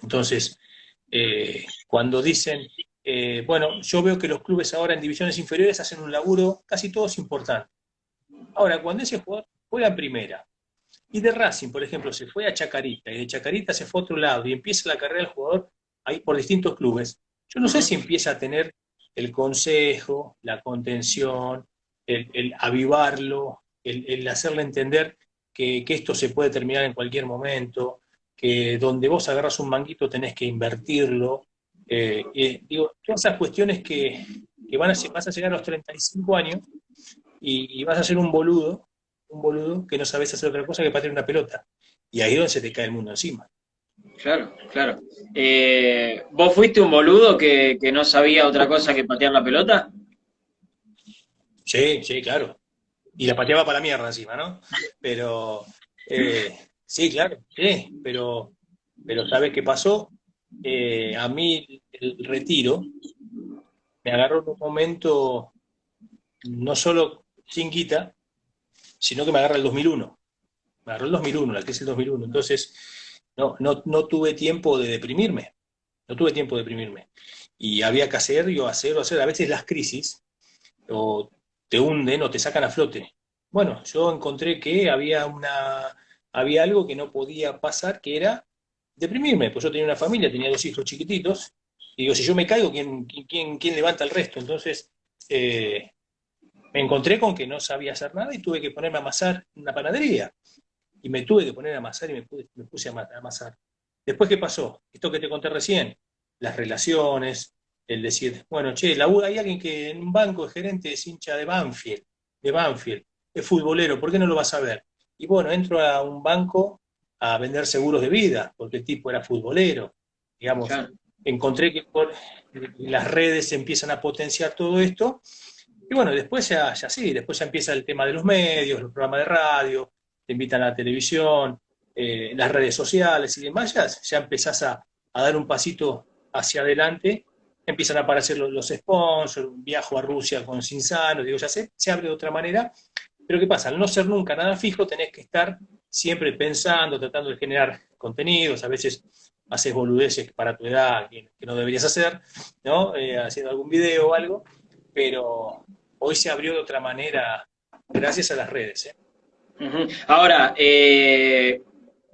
Entonces, cuando dicen, bueno, yo veo que los clubes ahora en divisiones inferiores hacen un laburo casi todos importante. Ahora, cuando ese jugador juega en primera, y de Racing, por ejemplo, se fue a Chacarita, y de Chacarita se fue a otro lado, y empieza la carrera del jugador ahí por distintos clubes, yo no sé si empieza a tener el consejo, la contención, el avivarlo, el hacerle entender que esto se puede terminar en cualquier momento, que donde vos agarras un manguito tenés que invertirlo. Digo, todas esas cuestiones que vas a llegar a los 35 años y vas a ser un boludo que no sabes hacer otra cosa que patear una pelota. Y ahí es donde se te cae el mundo encima. Claro, claro. ¿Vos fuiste un boludo que no sabía otra cosa que patear la pelota? Sí, sí, claro. Y la pateaba para la mierda encima, ¿no? Pero, sí, claro, sí, pero ¿sabes qué pasó? A mí el retiro me agarró en un momento no solo sin guita, sino que me agarra el 2001. Me agarró el 2001, la crisis del 2001. Entonces, no tuve tiempo de deprimirme. No tuve tiempo de deprimirme. Y había que hacer, hacer. A veces las crisis o te hunden o te sacan a flote. Bueno, yo encontré que había algo que no podía pasar, que era deprimirme. Pues yo tenía una familia, tenía 2 hijos chiquititos, y digo, si yo me caigo, ¿quién levanta el resto? Entonces, me encontré con que no sabía hacer nada y tuve que ponerme a amasar en una panadería. Y me tuve que poner a amasar y me puse a amasar. Después, ¿qué pasó? Esto que te conté recién, las relaciones, el decir, bueno, che, hay alguien que en un banco es gerente, es hincha de Banfield, es futbolero, ¿por qué no lo vas a ver? Y bueno, entro a un banco a vender seguros de vida, porque el tipo era futbolero. Digamos, Claro. encontré que las redes empiezan a potenciar todo esto, y bueno, después ya sí, después ya empieza el tema de los medios, los programas de radio, te invitan a la televisión, las redes sociales y demás, ya empezás a dar un pasito hacia adelante, empiezan a aparecer los sponsors, viajo a Rusia con Cinzano, digo, ya se abre de otra manera, pero ¿qué pasa? Al no ser nunca nada fijo, tenés que estar siempre pensando, tratando de generar contenidos, a veces haces boludeces para tu edad que no deberías hacer, ¿no? Haciendo algún video o algo, pero hoy se abrió de otra manera gracias a las redes, ¿eh? Ujú. Ahora,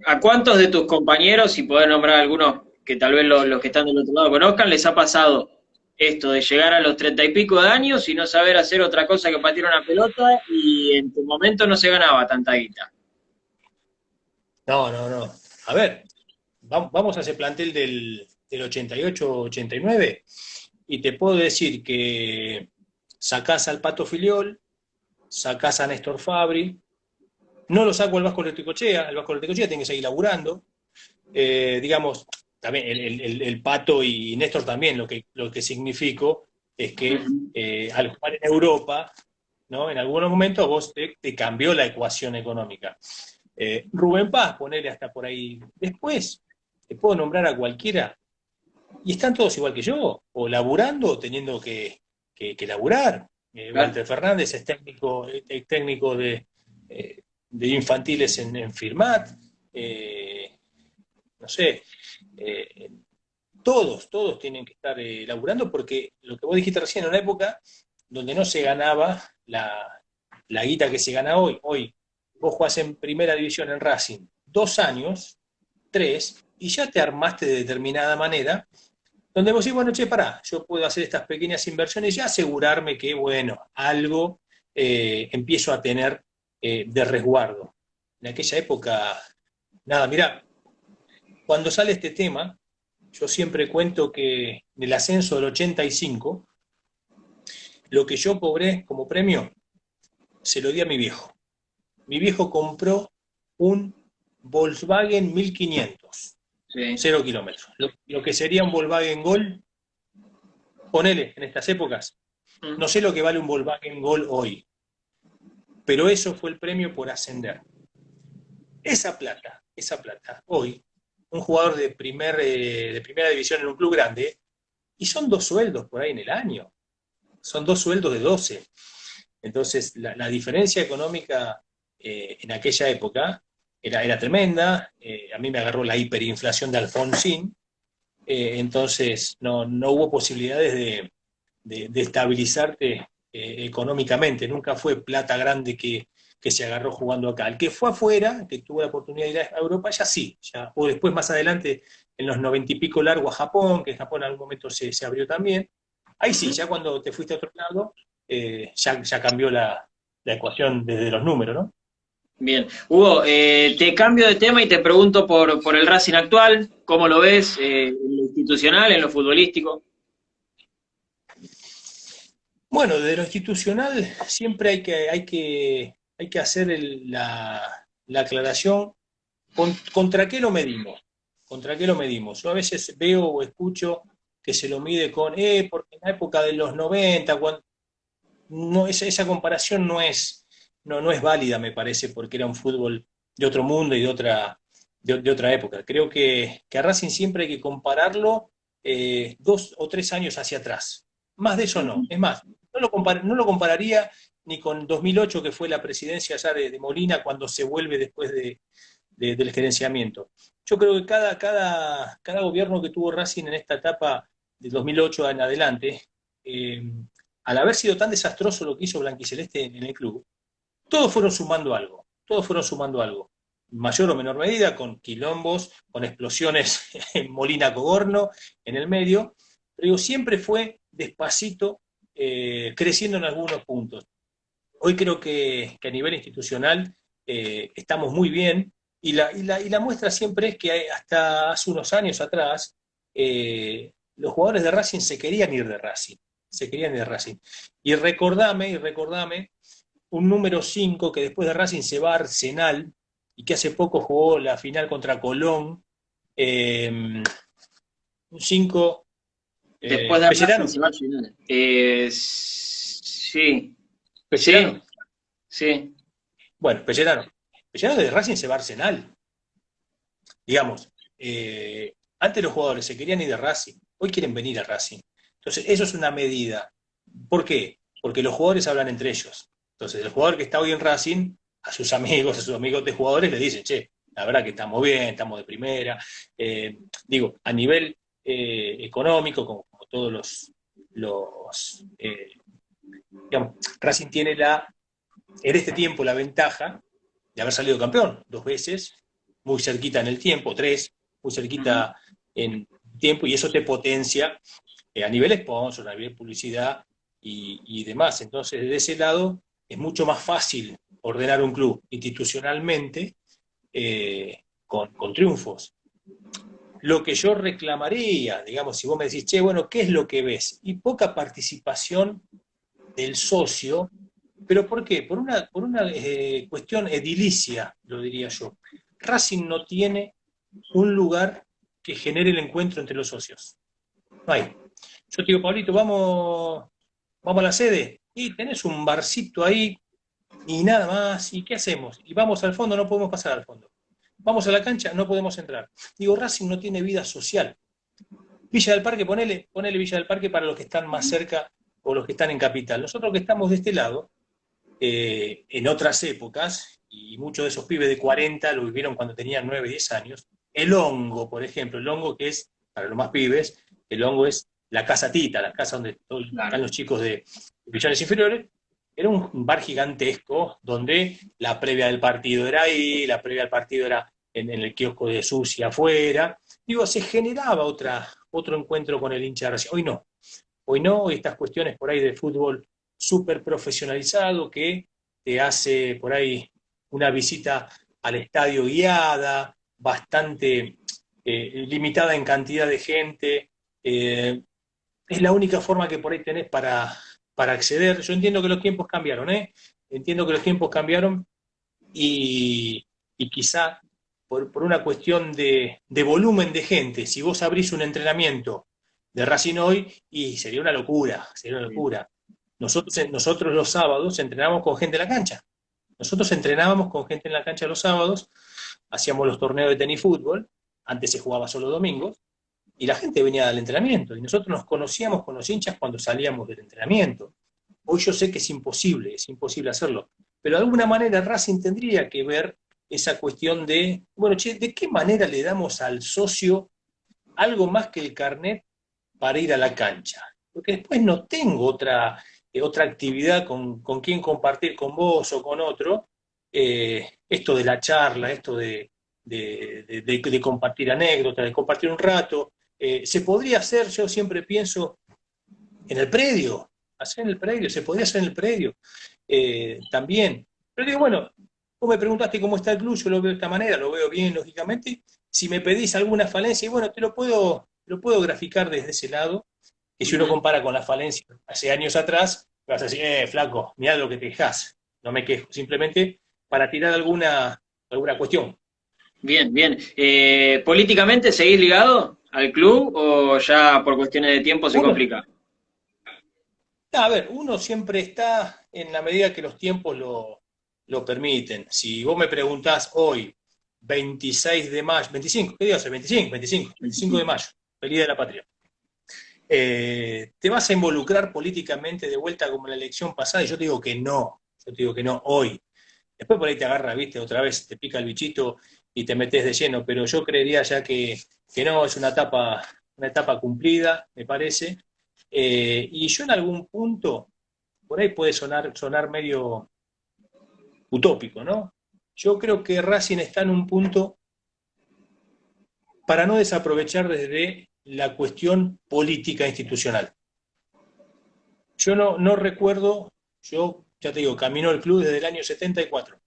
¿a cuántos de tus compañeros, si podés nombrar algunos que tal vez los que están del otro lado conozcan, les ha pasado esto de llegar a los 30 y pico de años y no saber hacer otra cosa que patear una pelota y en tu momento no se ganaba tanta guita? No, no, no. A ver, vamos a ese plantel del 88-89 y te puedo decir que sacás al Pato Filiol, sacás a Néstor Fabri, no lo saco al Vasco Leuticochea, el Vasco Leuticochea tiene que seguir laburando. Digamos, también el Pato y Néstor también, lo que significó es que al jugar en Europa, ¿no? En algunos momentos vos te cambió la ecuación económica. Rubén Paz, ponele hasta por ahí. Después, te puedo nombrar a cualquiera, y están todos igual que yo, o laburando, o teniendo que que laburar. Claro. Walter Fernández es técnico de infantiles en Firmat. No sé, eh, todos tienen que estar laburando porque lo que vos dijiste recién, en una época donde no se ganaba la guita que se gana hoy vos jugás en primera división en Racing 2 años, 3, y ya te armaste de determinada manera, donde vos decís, bueno, che, pará, yo puedo hacer estas pequeñas inversiones y asegurarme que, bueno, algo empiezo a tener de resguardo. En aquella época, nada, mirá, cuando sale este tema, yo siempre cuento que en el ascenso del 85, lo que yo cobré como premio, se lo di a mi viejo. Mi viejo compró un Volkswagen 1500, Sí. 0 kilómetros. Lo que sería un Volkswagen Gol, ponele en estas épocas. No sé lo que vale un Volkswagen Gol hoy, pero eso fue el premio por ascender. Esa plata, hoy, un jugador de primera división en un club grande, y son 2 sueldos por ahí en el año. Son 2 sueldos de 12. Entonces, la diferencia económica en aquella época era tremenda. A mí me agarró la hiperinflación de Alfonsín. Entonces, no hubo posibilidades de estabilizarte económicamente. Nunca fue plata grande que se agarró jugando acá. El que fue afuera, que tuvo la oportunidad de ir a Europa, ya sí. O después, más adelante, en los 90 y pico largo a Japón, que en Japón en algún momento se abrió también. Ahí sí, ya cuando te fuiste a otro lado, ya cambió la ecuación desde los números, ¿no? Bien. Hugo, te cambio de tema y te pregunto por el Racing actual, ¿cómo lo ves en lo institucional, en lo futbolístico? Bueno, desde lo institucional siempre hay que hacer la aclaración contra qué lo medimos. ¿Contra qué lo medimos? Yo a veces veo o escucho que se lo mide porque en la época de los 90, no, esa comparación no es válida, me parece, porque era un fútbol de otro mundo y de otra época. Creo que a Racing siempre hay que compararlo 2 o 3 años hacia atrás. Más de eso no. Es más, no lo compararía ni con 2008, que fue la presidencia ya de Molina, cuando se vuelve después del gerenciamiento. Yo creo que cada gobierno que tuvo Racing en esta etapa de 2008 en adelante, eh, al haber sido tan desastroso lo que hizo Blanquiceleste en el club, todos fueron sumando algo, en mayor o menor medida, con quilombos, con explosiones en Molina Cogorno, en el medio, pero digo, siempre fue despacito, creciendo en algunos puntos. Hoy creo que a nivel institucional estamos muy bien, y la muestra siempre es que hasta hace unos años atrás, los jugadores de Racing se querían ir de Racing, Y recordame un número 5 que después de Racing se va a Arsenal y que hace poco jugó la final contra Colón. Un 5, Después de Racing Pellerano. se va al final. Sí, sí, Pellerano. sí. Bueno, Pellerano. Pellerano de Racing se va a Arsenal. Digamos, antes los jugadores se querían ir de Racing, hoy quieren venir a Racing. Entonces, eso es una medida. ¿Por qué? Porque los jugadores hablan entre ellos. Entonces, el jugador que está hoy en Racing, a sus amigos de jugadores, le dicen, che, la verdad que estamos bien, estamos de primera. Digo, a nivel económico, como todos digamos, Racing tiene en este tiempo la ventaja de haber salido campeón 2 veces, muy cerquita en el tiempo, 3, muy cerquita en tiempo, y eso te potencia a nivel sponsor, a nivel publicidad y demás. Entonces, desde ese lado, es mucho más fácil ordenar un club institucionalmente con triunfos. Lo que yo reclamaría, digamos, si vos me decís, che, bueno, ¿qué es lo que ves? Y poca participación del socio. ¿Pero por qué? Por una cuestión edilicia, lo diría yo. Racing no tiene un lugar que genere el encuentro entre los socios. No hay. Yo te digo, Pablito, vamos a la sede, y tenés un barcito ahí y nada más, ¿y qué hacemos? Y vamos al fondo, no podemos pasar al fondo. Vamos a la cancha, no podemos entrar. Digo, Racing no tiene vida social. Villa del Parque, ponele Villa del Parque para los que están más cerca o los que están en Capital. Nosotros que estamos de este lado, en otras épocas, y muchos de esos pibes de 40 lo vivieron cuando tenían 9, 10 años, el hongo, por ejemplo, el hongo que es, para los más pibes, el hongo es la casa Tita, la casa donde están Claro. los chicos de divisiones inferiores. Era un bar gigantesco donde la previa del partido era ahí, la previa del partido era en el kiosco de Susi afuera. Digo, se generaba otro encuentro con el hincha de Racing. Hoy no, hoy estas cuestiones por ahí de fútbol súper profesionalizado que te hace por ahí una visita al estadio guiada, bastante limitada en cantidad de gente. Es la única forma que por ahí tenés para acceder. Yo entiendo que los tiempos cambiaron, ¿eh? Entiendo que los tiempos cambiaron y quizá por una cuestión de volumen de gente, si vos abrís un entrenamiento de Racing hoy, y sería una locura, sería una locura. Nosotros los sábados entrenábamos con gente en la cancha. Nosotros entrenábamos con gente en la cancha los sábados, hacíamos los torneos de tenis fútbol, antes se jugaba solo domingos, y la gente venía al entrenamiento, y nosotros nos conocíamos con los hinchas cuando salíamos del entrenamiento. Hoy yo sé que es imposible hacerlo, pero de alguna manera Racing tendría que ver esa cuestión de, bueno, che, ¿de qué manera le damos al socio algo más que el carnet para ir a la cancha? Porque después no tengo otra actividad con quien compartir con vos o con otro, esto de la charla, esto de compartir anécdotas, de compartir un rato, se podría hacer, yo siempre pienso, en el predio, hacer en el predio, se podría hacer en el predio también. Pero digo, bueno, vos me preguntaste cómo está el club, yo lo veo de esta manera, lo veo bien, lógicamente. Si me pedís alguna falencia, y bueno, te lo puedo graficar desde ese lado, que si uno compara con la falencia hace años atrás, vas a decir, flaco, mirá lo que te quejás. No me quejo, simplemente para tirar alguna cuestión. Bien, bien. ¿Políticamente seguís ligado al club o ya por cuestiones de tiempo se Uno, complica? a ver, uno siempre está en la medida que los tiempos lo permiten. Si vos me preguntás hoy, 26 de mayo, 25, ¿qué día es? 25 de mayo, Feliz de la Patria. ¿Te vas a involucrar políticamente de vuelta como en la elección pasada? Y yo te digo que no, hoy. Después por ahí te agarra, viste, otra vez te pica el bichito y te metes de lleno, pero yo creería ya que no, es una etapa cumplida, me parece. Y yo en algún punto, por ahí puede sonar medio utópico, ¿no? Yo creo que Racing está en un punto para no desaprovechar desde la cuestión política institucional. Yo no recuerdo, yo ya te digo, camino el club desde el año 74.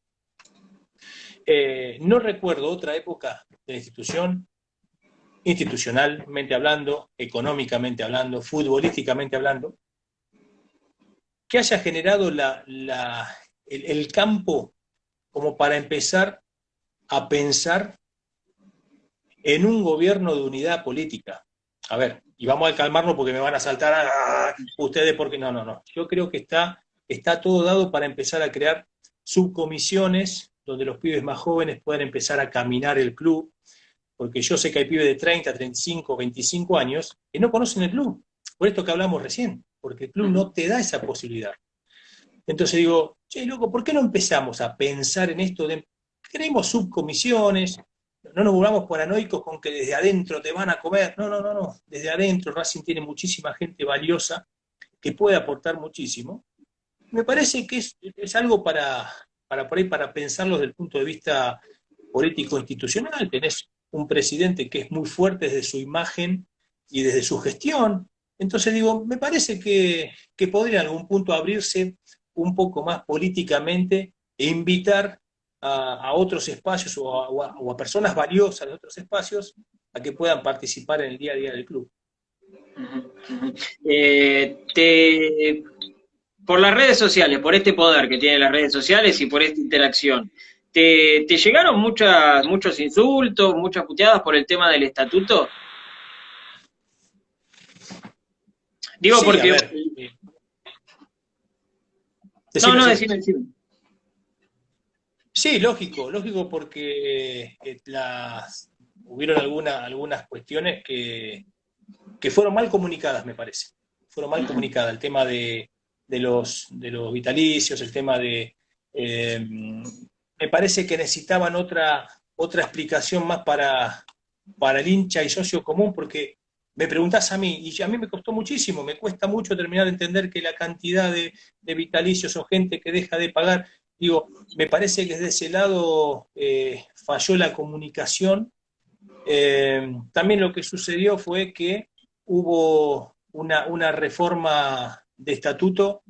No recuerdo otra época de la institución, institucionalmente hablando, económicamente hablando, futbolísticamente hablando, que haya generado el campo como para empezar a pensar en un gobierno de unidad política. A ver, y vamos a calmarnos porque me van a saltar ustedes porque no. Yo creo que está todo dado para empezar a crear subcomisiones donde los pibes más jóvenes puedan empezar a caminar el club, porque yo sé que hay pibes de 30, 35, 25 años que no conocen el club, por esto que hablamos recién, porque el club no te da esa posibilidad. Entonces digo, che, loco, ¿por qué no empezamos a pensar en esto de, creemos subcomisiones, no nos volvamos paranoicos con que desde adentro te van a comer? No, desde adentro Racing tiene muchísima gente valiosa que puede aportar muchísimo. Me parece que es algo por ahí, para pensarlo desde el punto de vista político-institucional. Tenés un presidente que es muy fuerte desde su imagen y desde su gestión. Entonces digo, me parece que podría en algún punto abrirse un poco más políticamente e invitar a otros espacios o a personas valiosas de otros espacios a que puedan participar en el día a día del club. Por las redes sociales, por este poder que tienen las redes sociales y por esta interacción, ¿te llegaron muchos insultos, muchas puteadas por el tema del estatuto? Digo Sí, a porque... ver, No, decime. decime. Sí, lógico, porque hubieron algunas cuestiones que fueron mal comunicadas, me parece. fueron mal comunicadas, el tema de los vitalicios, el tema de... me parece que necesitaban otra explicación más para el hincha y socio común, porque me preguntás a mí, y a mí me costó muchísimo, me cuesta mucho terminar de entender que la cantidad de vitalicios o gente que deja de pagar, digo, me parece que desde ese lado falló la comunicación. También lo que sucedió fue que hubo una reforma de estatuto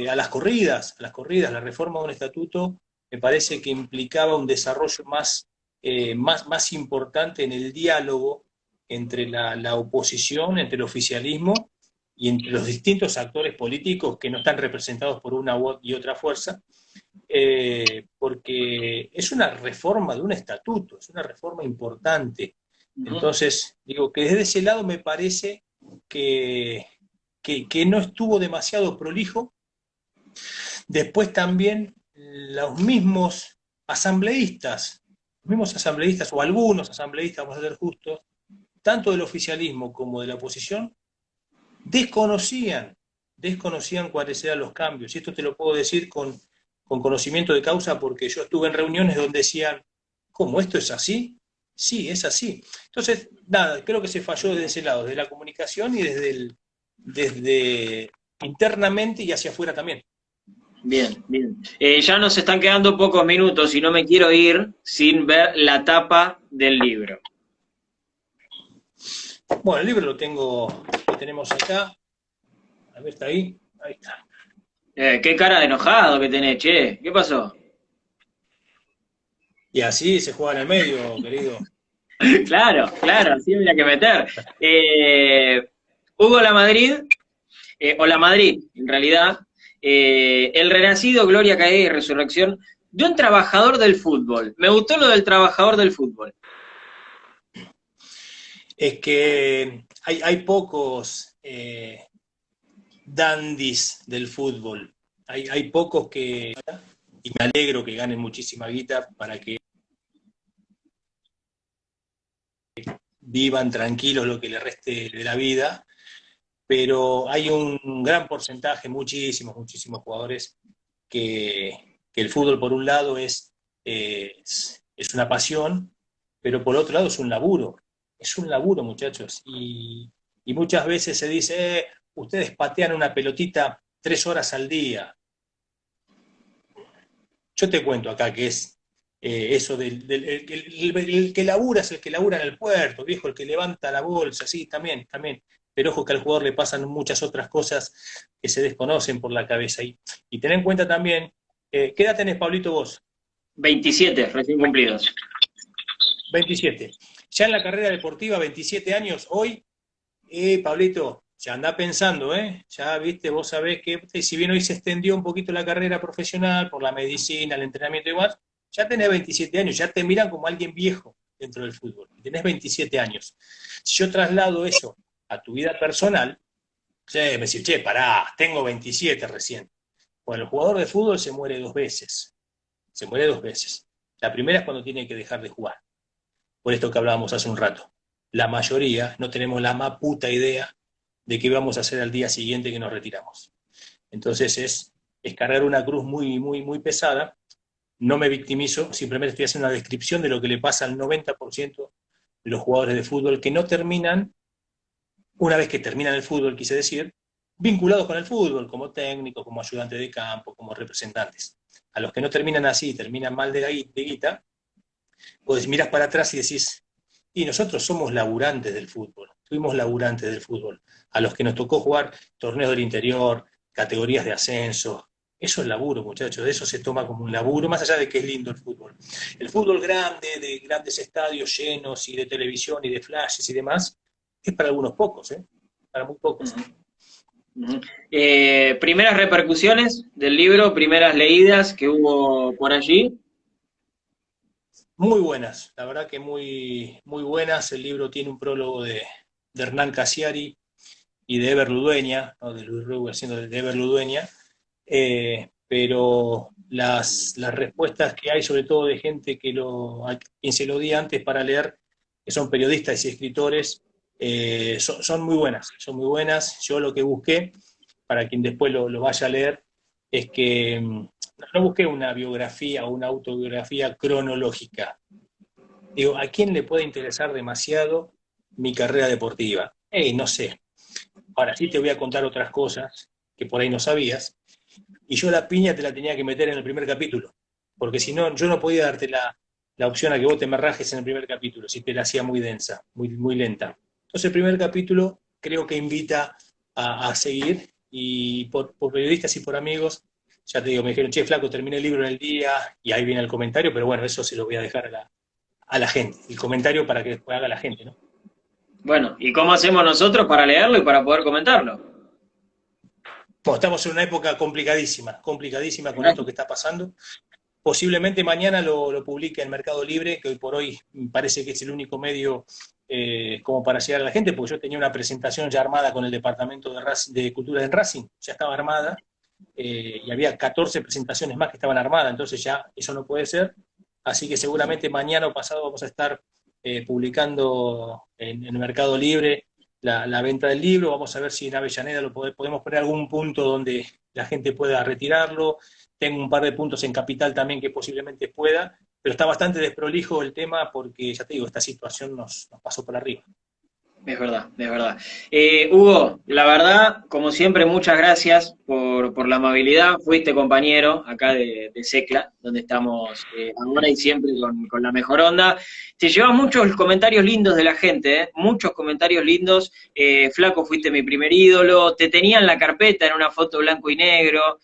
a las corridas, la reforma de un estatuto me parece que implicaba un desarrollo más importante en el diálogo entre la oposición, entre el oficialismo y entre los distintos actores políticos que no están representados por una y otra fuerza, porque es una reforma de un estatuto, es una reforma importante. Entonces, digo que desde ese lado me parece que no estuvo demasiado prolijo. Después también los mismos asambleístas o algunos asambleístas, vamos a ser justos, tanto del oficialismo como de la oposición, desconocían cuáles eran los cambios. Y esto te lo puedo decir con conocimiento de causa porque yo estuve en reuniones donde decían, ¿cómo esto es así? Sí, es así. Entonces, nada, creo que se falló desde ese lado, desde la comunicación y desde internamente y hacia afuera también. Bien, bien. Ya nos están quedando pocos minutos y no me quiero ir sin ver la tapa del libro. Bueno, el libro lo tenemos acá. A ver, está ahí. Ahí está. Qué cara de enojado que tenés, che. ¿Qué pasó? Y así se juega en el medio, querido. Claro, así había que meter. Hugo Lamadrid, o La Madrid, en realidad, el renacido, gloria, caída y resurrección de un trabajador del fútbol. Me gustó lo del trabajador del fútbol. Es que hay pocos dandies del fútbol. Hay pocos que... Y me alegro que ganen muchísima guita para que vivan tranquilos lo que le reste de la vida, pero hay un gran porcentaje, muchísimos jugadores, que el fútbol por un lado es una pasión, pero por otro lado es un laburo, muchachos, y muchas veces se dice, ustedes patean una pelotita 3 horas al día. Yo te cuento acá que es eso el que labura es el que labura en el puerto, viejo, el que levanta la bolsa, sí, también. Pero ojo que al jugador le pasan muchas otras cosas que se desconocen por la cabeza. Y ten en cuenta también, ¿qué edad tenés, Pablito, vos? 27, recién cumplidos. 27. Ya en la carrera deportiva, 27 años, hoy, Pablito, ya anda pensando, ya viste, vos sabés que si bien hoy se extendió un poquito la carrera profesional por la medicina, el entrenamiento y demás, ya tenés 27 años, ya te miran como alguien viejo dentro del fútbol, tenés 27 años. Si yo traslado eso a tu vida personal, me decís, che, pará, tengo 27 recién. Bueno, el jugador de fútbol se muere 2 veces, La primera es cuando tiene que dejar de jugar, por esto que hablábamos hace un rato. La mayoría no tenemos la más puta idea de qué vamos a hacer al día siguiente que nos retiramos. Entonces es cargar una cruz muy pesada. No me victimizo, simplemente estoy haciendo una descripción de lo que le pasa al 90% de los jugadores de fútbol que no terminan, una vez que terminan el fútbol, quise decir, vinculados con el fútbol, como técnicos, como ayudantes de campo, como representantes. A los que no terminan así, terminan mal de guita, pues miras para atrás y decís, y nosotros somos laburantes del fútbol, fuimos laburantes del fútbol, a los que nos tocó jugar torneos del interior, categorías de ascenso. Eso es laburo, muchachos, de eso se toma como un laburo, más allá de que es lindo el fútbol. El fútbol grande, de grandes estadios llenos y de televisión y de flashes y demás, es para algunos pocos, para muy pocos. Primeras repercusiones del libro, primeras leídas que hubo por allí. Muy buenas, la verdad que muy buenas. El libro tiene un prólogo de Hernán Casiari y de Eber Ludueña, ¿no? De Luis Ruber siendo de Eber Ludueña, pero las respuestas que hay, sobre todo de gente a quien se lo di antes para leer, que son periodistas y escritores, son muy buenas, son muy buenas. Yo lo que busqué, para quien después lo vaya a leer, es que no busqué una biografía o una autobiografía cronológica. Digo, ¿a quién le puede interesar demasiado mi carrera deportiva? No sé. Ahora sí te voy a contar otras cosas que por ahí no sabías. Y yo la piña te la tenía que meter en el primer capítulo, porque si no, yo no podía darte la opción a que vos te me rajes en el primer capítulo, si te la hacía muy densa, muy lenta. Entonces el primer capítulo creo que invita a seguir, y por periodistas y por amigos, ya te digo, me dijeron, che, flaco, terminé el libro en el día, y ahí viene el comentario, pero bueno, eso se lo voy a dejar a la gente, el comentario para que después haga la gente, ¿no? Bueno, ¿y cómo hacemos nosotros para leerlo y para poder comentarlo? Bueno, estamos en una época complicadísima con esto que está pasando. Posiblemente mañana lo publique en Mercado Libre, que hoy por hoy parece que es el único medio como para llegar a la gente, porque yo tenía una presentación ya armada con el Departamento de Cultura del Racing, ya estaba armada, y había 14 presentaciones más que estaban armadas, entonces ya eso no puede ser. Así que seguramente mañana o pasado vamos a estar publicando en Mercado Libre la venta del libro. Vamos a ver si en Avellaneda podemos poner algún punto donde la gente pueda retirarlo. Tengo un par de puntos en Capital también que posiblemente pueda, pero está bastante desprolijo el tema porque, ya te digo, esta situación nos pasó por arriba. Es verdad, es verdad. Hugo, la verdad, como siempre, muchas gracias por la amabilidad. Fuiste compañero acá de Secla, donde estamos ahora y siempre con la mejor onda. Te llevas muchos comentarios lindos de la gente, muchos comentarios lindos. Flaco, fuiste mi primer ídolo. Te tenía en la carpeta en una foto blanco y negro.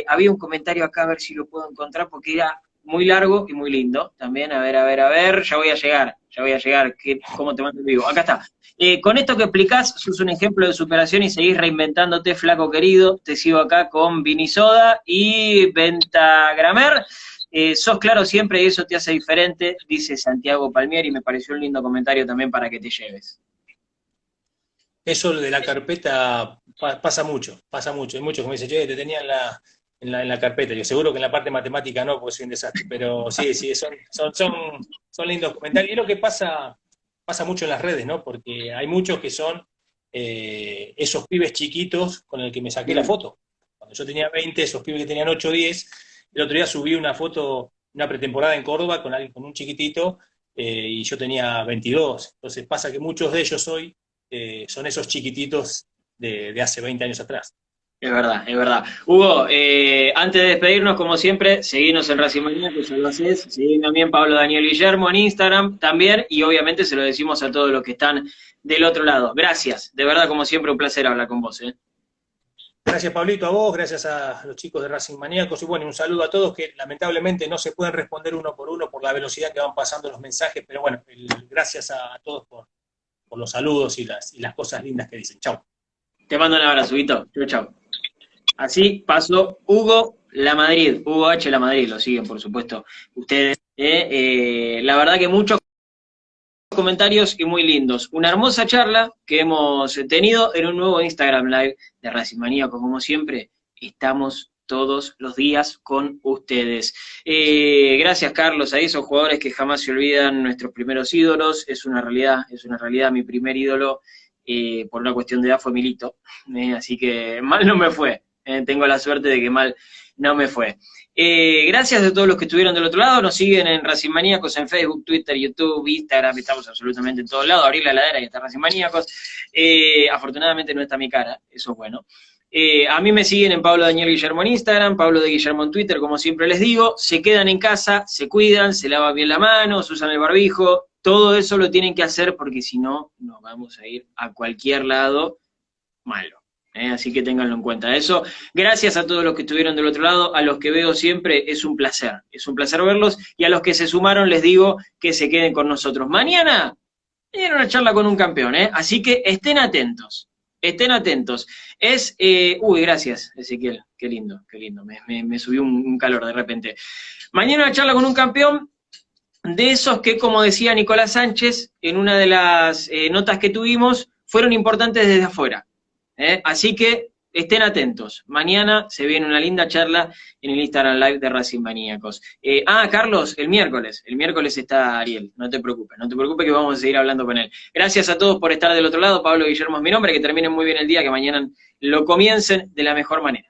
Había un comentario acá, a ver si lo puedo encontrar, porque era muy largo y muy lindo. También, a ver, ya voy a llegar. ¿Cómo te mando el vivo? Acá está. Con esto que explicás, sos un ejemplo de superación y seguís reinventándote, flaco querido. Te sigo acá con Vinisoda y Ventagramer. Sos claro siempre y eso te hace diferente, dice Santiago Palmieri, y me pareció un lindo comentario también para que te lleves. Eso de la carpeta pasa mucho. Hay muchos que me dicen, che, te tenía en la carpeta. Yo seguro que en la parte matemática no, porque soy un desastre. Pero sí, son lindos comentarios. Y lo que pasa mucho en las redes, ¿no? Porque hay muchos que son esos pibes chiquitos con el que me saqué la foto. Cuando yo tenía 20, esos pibes que tenían 8 o 10, el otro día subí una foto, una pretemporada en Córdoba con un chiquitito, y yo tenía 22. Entonces pasa que muchos de ellos hoy son esos chiquititos de hace 20 años atrás. Es verdad, es verdad. Hugo, antes de despedirnos, como siempre, seguinos en Racing Manía, que ya lo haces. Seguí también Pablo Daniel Guillermo en Instagram también, y obviamente se lo decimos a todos los que están del otro lado. Gracias, de verdad, como siempre, un placer hablar con vos. Gracias, Pablito, a vos, gracias a los chicos de Racing Maníacos, y bueno, un saludo a todos que lamentablemente no se pueden responder uno por uno por la velocidad que van pasando los mensajes, pero bueno, gracias a todos por los saludos y las cosas lindas que dicen. Chau. Te mando un abrazo, Vito. Chau, chau. Así pasó Hugo La Madrid, Hugo H. La Madrid, lo siguen por supuesto ustedes. La verdad que muchos comentarios y muy lindos. Una hermosa charla que hemos tenido en un nuevo Instagram Live de Racing Maníaco, como siempre, estamos todos los días con ustedes. Gracias, Carlos, a esos jugadores que jamás se olvidan, nuestros primeros ídolos, es una realidad, mi primer ídolo, por una cuestión de edad fue Milito, así que mal no me fue. Tengo la suerte de que mal no me fue. Gracias a todos los que estuvieron del otro lado, nos siguen en Racing Maníacos en Facebook, Twitter, YouTube, Instagram, estamos absolutamente en todos lados, abrir la heladera y está Racing Maníacos. Afortunadamente no está mi cara, eso es bueno. A mí me siguen en Pablo Daniel Guillermo en Instagram, Pablo de Guillermo en Twitter, como siempre les digo, se quedan en casa, se cuidan, se lavan bien la mano, se usan el barbijo, todo eso lo tienen que hacer porque si no, nos vamos a ir a cualquier lado malo. Así que ténganlo en cuenta eso. Gracias a todos los que estuvieron del otro lado, a los que veo siempre, es un placer verlos, y a los que se sumaron les digo que se queden con nosotros. Mañana viene una charla con un campeón, así que estén atentos. Gracias, Ezequiel, qué lindo, me subió un calor de repente. Mañana una charla con un campeón, de esos que, como decía Nicolás Sánchez, en una de las notas que tuvimos, fueron importantes desde afuera. Así que estén atentos. Mañana se viene una linda charla en el Instagram Live de Racing Maníacos. Carlos, el miércoles está Ariel, no te preocupes que vamos a seguir hablando con él. Gracias a todos por estar del otro lado. Pablo Guillermo es mi nombre, que terminen muy bien el día, que mañana lo comiencen de la mejor manera.